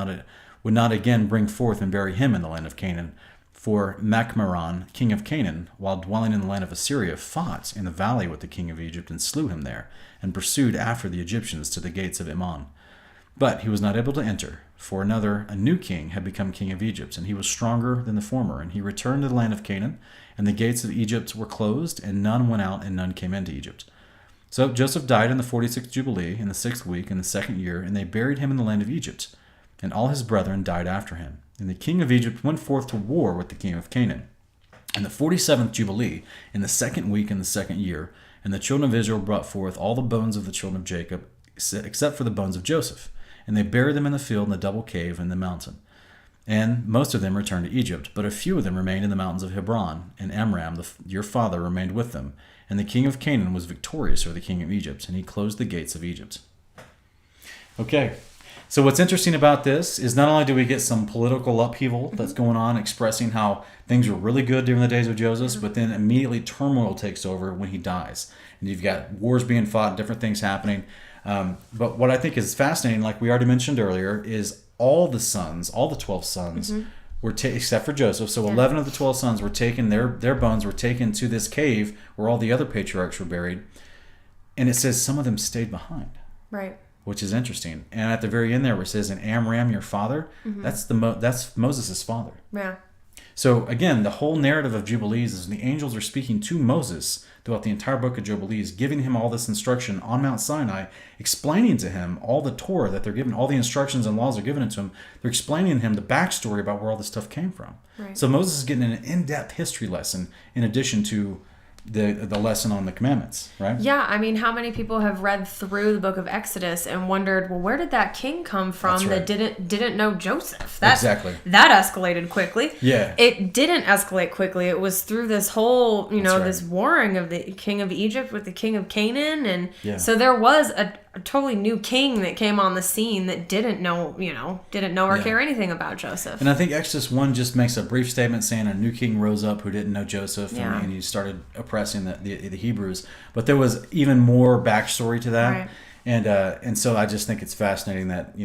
not again bring forth and bury him in the land of Canaan. For Macmaran, king of Canaan, while dwelling in the land of Assyria, fought in the valley with the king of Egypt and slew him there, and pursued after the Egyptians to the gates of Iman. But he was not able to enter, for a new king, had become king of Egypt, and he was stronger than the former. And he returned to the land of Canaan, and the gates of Egypt were closed, and none went out, and none came into Egypt. So Joseph died in the 46th Jubilee, in the 6th week, in the 2nd year, and they buried him in the land of Egypt. And all his brethren died after him. And the king of Egypt went forth to war with the king of Canaan. In the 47th Jubilee, in the 2nd week, in the 2nd year, and the children of Israel brought forth all the bones of the children of Jacob, except for the bones of Joseph. And they buried them in the field in the double cave in the mountain. And most of them returned to Egypt, but a few of them remained in the mountains of Hebron, and Amram, your father, remained with them. And the king of Canaan was victorious over the king of Egypt, and he closed the gates of Egypt. Okay, so what's interesting about this is not only do we get some political upheaval that's going on, expressing how things were really good during the days of Joseph, but then immediately turmoil takes over when he dies. And you've got wars being fought, different things happening. But what I think is fascinating, like we already mentioned earlier, is all the 12 sons, were except for Joseph. So 11 of the 12 sons were taken, their bones were taken to this cave where all the other patriarchs were buried. And it says some of them stayed behind. Right. Which is interesting. And at the very end there where it says, and Amram, your father, that's Moses' father. Yeah. So again, the whole narrative of Jubilees is the angels are speaking to Moses throughout the entire book of Jubilees, giving him all this instruction on Mount Sinai, explaining to him all the Torah that they're given, all the instructions and laws are given to him. They're explaining to him the backstory about where all this stuff came from. Right. So Moses is getting an in-depth history lesson in addition to the lesson on the commandments, right? Yeah, I mean, how many people have read through the book of Exodus and wondered, well, where did that king come from that didn't know Joseph? Exactly. That escalated quickly. Yeah. It didn't escalate quickly. It was through this whole, this warring of the king of Egypt with the king of Canaan. And so there was a totally new king that came on the scene that didn't know or care anything about Joseph. And I think Exodus 1 just makes a brief statement saying a new king rose up who didn't know Joseph and he started oppressing the Hebrews. But there was even more backstory to that. Right. And so I just think it's fascinating that,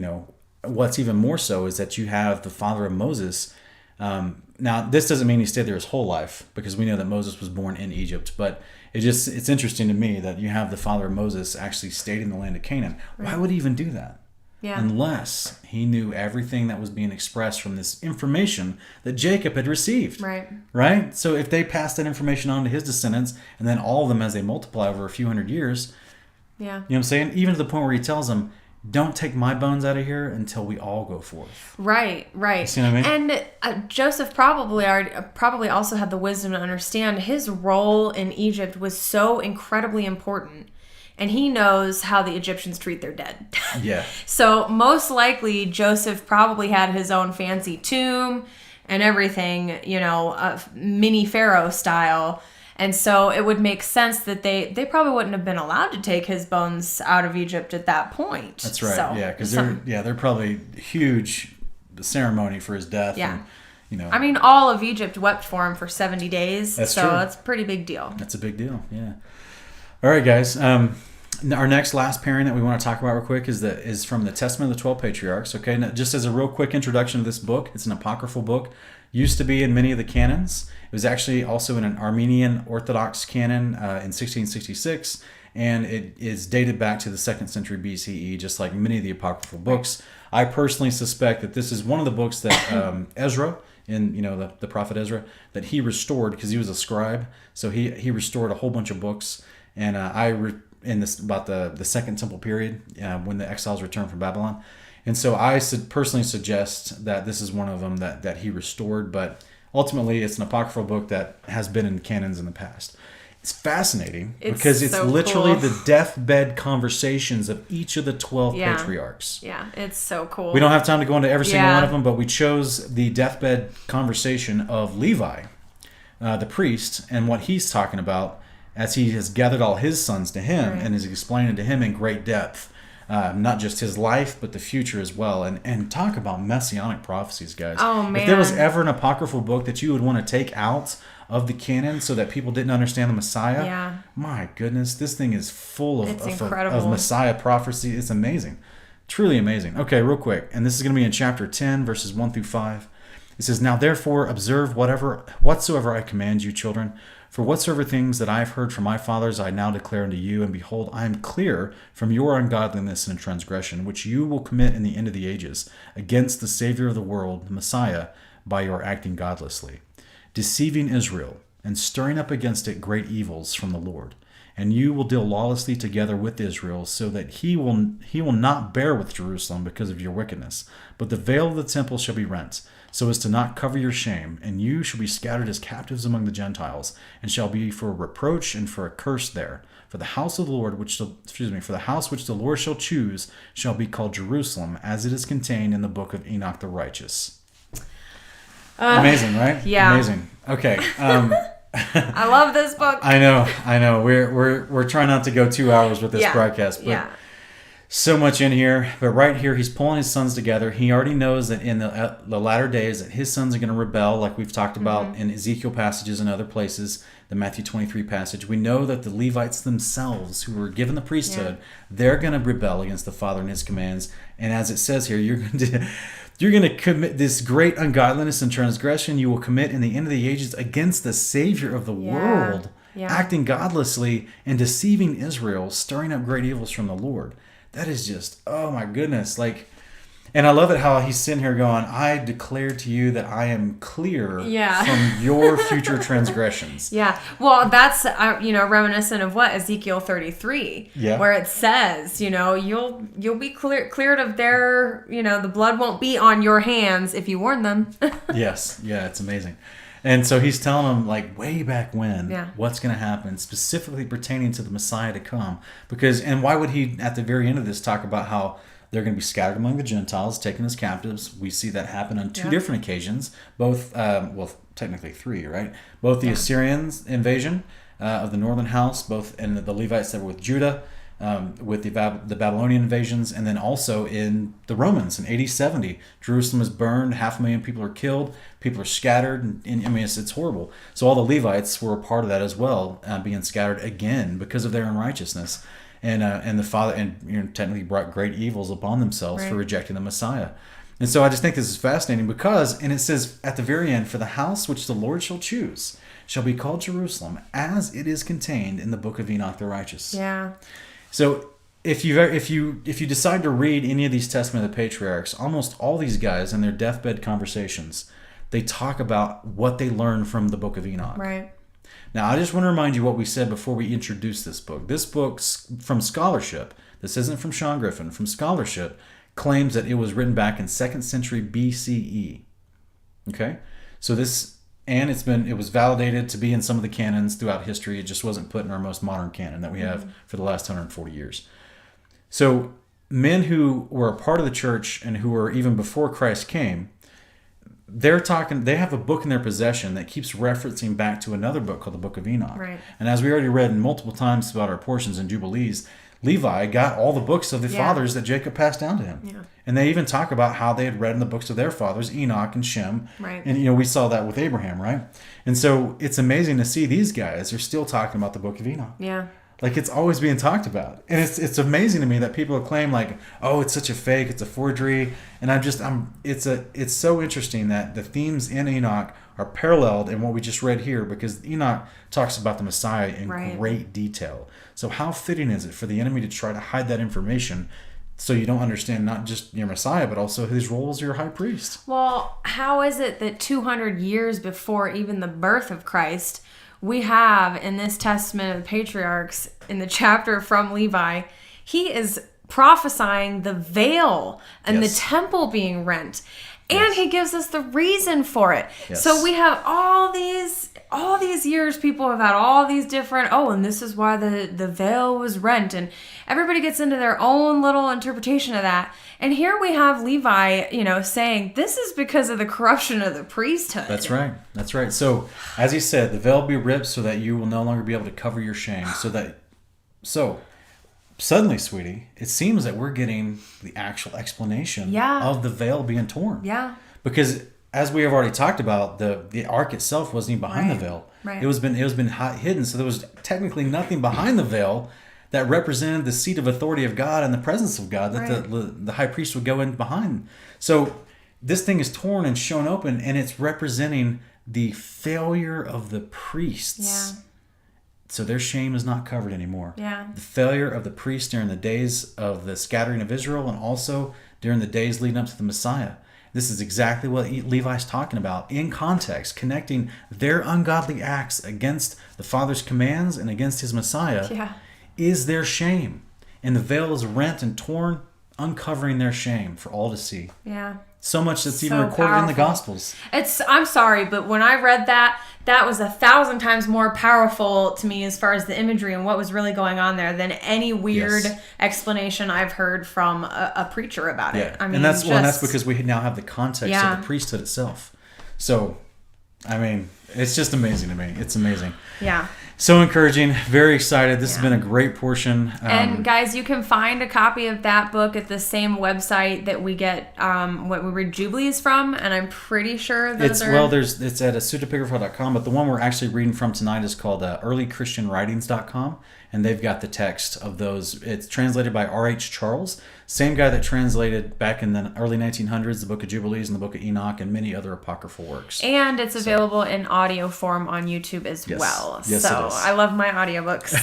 what's even more so is that you have the father of Moses. Now, this doesn't mean he stayed there his whole life because we know that Moses was born in Egypt. But it's interesting to me that you have the father of Moses actually stayed in the land of Canaan. Right. Why would he even do that? Yeah. Unless he knew everything that was being expressed from this information that Jacob had received. Right? So if they passed that information on to his descendants, and then all of them as they multiply over a few hundred years, you know what I'm saying? Even to the point where he tells them, don't take my bones out of here until we all go forth. Right. You see what I mean? And Joseph probably also had the wisdom to understand his role in Egypt was so incredibly important. And he knows how the Egyptians treat their dead. Yeah. So most likely Joseph probably had his own fancy tomb and everything, mini Pharaoh style. And so it would make sense that they probably wouldn't have been allowed to take his bones out of Egypt at that point. That's right. So, because they're probably huge ceremony for his death. Yeah. And, I mean, all of Egypt wept for him for 70 days. That's true. That's a pretty big deal. That's a big deal. Yeah. All right, guys. Our next last pairing that we want to talk about real quick is from the Testament of the 12 Patriarchs. Okay, now, just as a real quick introduction to this book, it's an apocryphal book. Used to be in many of the canons. It was actually also in an Armenian Orthodox canon in 1666, and it is dated back to the 2nd century BCE, just like many of the apocryphal books. I personally suspect that this is one of the books that Ezra, the prophet Ezra, that he restored because he was a scribe. So he restored a whole bunch of books, and about the Second Temple period when the exiles returned from Babylon. And so I personally suggest that this is one of them that he restored, but ultimately it's an apocryphal book that has been in canons in the past. It's fascinating because it's so literally cool. The deathbed conversations of each of the 12 patriarchs. Yeah, it's so cool. We don't have time to go into every single one of them, but we chose the deathbed conversation of Levi, the priest, and what he's talking about as he has gathered all his sons to him and is explaining to him in great depth. Not just his life, but the future as well. And talk about messianic prophecies, guys. Oh, man. If there was ever an apocryphal book that you would want to take out of the canon so that people didn't understand the Messiah, my goodness, this thing is full of Messiah prophecy. It's amazing. Truly amazing. Okay, real quick. And this is going to be in chapter 10, verses 1 through 5. It says, "Now therefore observe whatsoever I command you, children. For whatsoever things that I have heard from my fathers I now declare unto you, and behold, I am clear from your ungodliness and transgression, which you will commit in the end of the ages, against the Savior of the world, the Messiah, by your acting godlessly, deceiving Israel, and stirring up against it great evils from the Lord. And you will deal lawlessly together with Israel, so that he will not bear with Jerusalem because of your wickedness. But the veil of the temple shall be rent, so as to not cover your shame, and you shall be scattered as captives among the Gentiles, and shall be for a reproach and for a curse there. For the house of the Lord, for the house which the Lord shall choose, shall be called Jerusalem, as it is contained in the book of Enoch the righteous. Amazing, right? Yeah. Amazing. Okay. I love this book. I know. We're trying not to go 2 hours with this broadcast, but so much in here. But right here, he's pulling his sons together. He already knows that in the latter days that his sons are going to rebel, like we've talked about in Ezekiel passages and other places, the Matthew 23 passage. We know that the Levites themselves, who were given the priesthood, they're going to rebel against the Father and his commands. And as it says here, you're going to commit this great ungodliness and transgression you will commit in the end of the ages against the Savior of the world, acting godlessly and deceiving Israel, stirring up great evils from the Lord. That is just, oh my goodness. And I love it how he's sitting here going, I declare to you that I am clear from your future transgressions. Yeah. Well, that's, reminiscent of what? Ezekiel 33. Yeah. Where it says, you'll be cleared of their, the blood won't be on your hands if you warn them. Yes. Yeah, it's amazing. And so he's telling them, way back when, what's going to happen, specifically pertaining to the Messiah to come. And why would he, at the very end of this, talk about how they're going to be scattered among the Gentiles, taken as captives? We see that happen on two different occasions, both, technically three, right? Both the Assyrians invasion of the northern house, both and the Levites that were with Judah, with the Babylonian invasions, and then also in the Romans in AD 70. Jerusalem is burned, 500,000 people are killed, people are scattered, and it's horrible. So all the Levites were a part of that as well, being scattered again because of their unrighteousness. And the Father technically brought great evils upon themselves for rejecting the Messiah. And so I just think this is fascinating because, and it says at the very end, for the house which the Lord shall choose shall be called Jerusalem, as it is contained in the book of Enoch the righteous. Yeah. So if you decide to read any of these Testament of the Patriarchs, almost all these guys in their deathbed conversations, they talk about what they learned from the book of Enoch. Right. Now, I just want to remind you what we said before we introduced this book. This book, from scholarship, this isn't from Sean Griffin, from scholarship, claims that it was written back in 2nd century BCE. Okay? So it was validated to be in some of the canons throughout history. It just wasn't put in our most modern canon that we have for the last 140 years. So men who were a part of the church and who were even before Christ came, they have a book in their possession that keeps referencing back to another book called the Book of Enoch. Right. And as we already read multiple times about our portions and Jubilees, Levi got all the books of the fathers that Jacob passed down to him. Yeah. And they even talk about how they had read in the books of their fathers, Enoch and Shem. Right. And we saw that with Abraham, right? And so it's amazing to see these guys are still talking about the Book of Enoch. Yeah. It's always being talked about. And it's amazing to me that people claim it's such a fake, it's a forgery. And it's so interesting that the themes in Enoch are paralleled in what we just read here, because Enoch talks about the Messiah in great detail. So how fitting is it for the enemy to try to hide that information so you don't understand not just your Messiah, but also his role as your high priest? Well, how is it that 200 years before even the birth of Christ, we have in this Testament of the Patriarchs, in the chapter from Levi, he is prophesying the veil and the temple being rent. And he gives us the reason for it. Yes. So we have all these years, people have had all these different, and this is why the veil was rent. And everybody gets into their own little interpretation of that. And here we have Levi, saying this is because of the corruption of the priesthood. That's right. So as he said, the veil will be ripped so that you will no longer be able to cover your shame. So suddenly, sweetie, it seems that we're getting the actual explanation of the veil being torn. Yeah. Because as we have already talked about, the ark itself wasn't even behind the veil. Right. It was been hidden, so there was technically nothing behind the veil that represented the seat of authority of God and the presence of God that the high priest would go in behind. So this thing is torn and shown open, and it's representing the failure of the priests. Yeah. So their shame is not covered anymore. Yeah. The failure of the priests during the days of the scattering of Israel, and also during the days leading up to the Messiah. This is exactly what Levi's talking about in context, connecting their ungodly acts against the Father's commands and against his Messiah is their shame. And the veil is rent and torn, uncovering their shame for all to see. Yeah. So much that's even recorded in the Gospels. I'm sorry, but when I read that was 1,000 times more powerful to me as far as the imagery and what was really going on there than any weird explanation I've heard from a preacher about it. I mean, and that's because we now have the context of the priesthood itself. So, I mean, it's just amazing to me. It's amazing. Yeah. So encouraging. Very excited. This has been a great portion. And guys, you can find a copy of that book at the same website that we get what we read Jubilees from, and I'm pretty sure it's at asutapigrapha.com, but the one we're actually reading from tonight is called earlychristianwritings.com, and they've got the text of those. It's translated by R.H. Charles, same guy that translated back in the early 1900s the Book of Jubilees and the Book of Enoch and many other apocryphal works. And it's available in audio form on YouTube as well. Yes, so I love my audiobooks.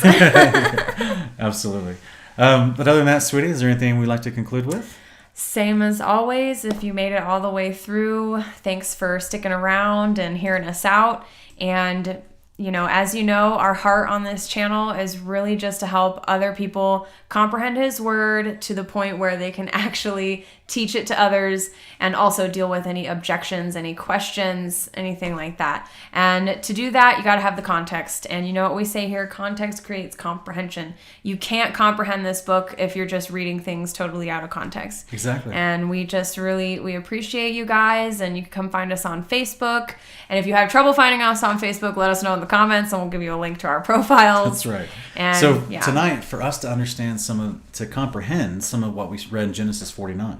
Absolutely. But other than that, sweetie, is there anything we'd like to conclude with? Same as always. If you made it all the way through, thanks for sticking around and hearing us out. And as you know, our heart on this channel is really just to help other people comprehend his word to the point where they can actually teach it to others and also deal with any objections, any questions, anything like that. And to do that, you got to have the context. And you know what we say here, context creates comprehension. You can't comprehend this book if you're just reading things totally out of context. Exactly. And we appreciate you guys, and you can come find us on Facebook. And if you have trouble finding us on Facebook, let us know in the comments and we'll give you a link to our profiles. That's right. And so tonight, for us to understand to comprehend some of what we read in Genesis 49,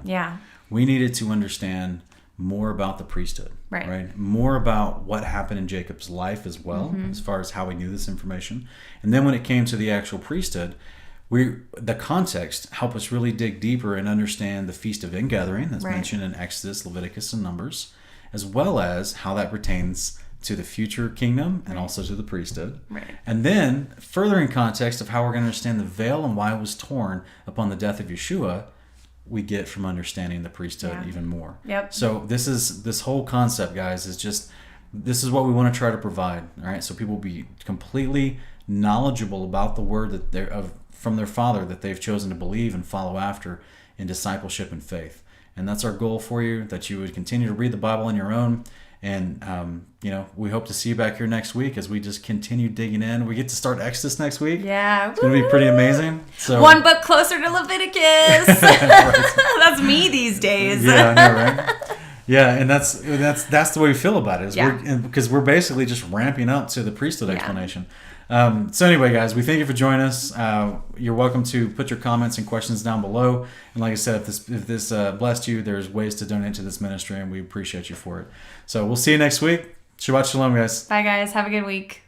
we needed to understand more about the priesthood, right? More about what happened in Jacob's life as well, as far as how he knew this information. And then when it came to the actual priesthood, the context helped us really dig deeper and understand the Feast of Ingathering that's mentioned in Exodus, Leviticus, and Numbers, as well as how that pertains to the future kingdom and also to the priesthood. And then further in context of how we're going to understand the veil and why it was torn upon the death of Yeshua, we get from understanding the priesthood even more. So this whole concept, guys, this is what we want to try to provide. All right, so people will be completely knowledgeable about the word that from their Father that they've chosen to believe and follow after in discipleship and faith. And that's our goal for you, that you would continue to read the Bible on your own. And, we hope to see you back here next week as we just continue digging in. We get to start Exodus next week. Yeah. It's going to be pretty amazing. So one book closer to Leviticus. That's me these days. Yeah, I know, right? Yeah, and that's the way we feel about it. Because we're basically just ramping up to the priesthood explanation. So anyway, guys, we thank you for joining us. You're welcome to put your comments and questions down below. And like I said, if this blessed you, there's ways to donate to this ministry, and we appreciate you for it. So we'll see you next week. Shabbat shalom, guys. Bye, guys. Have a good week.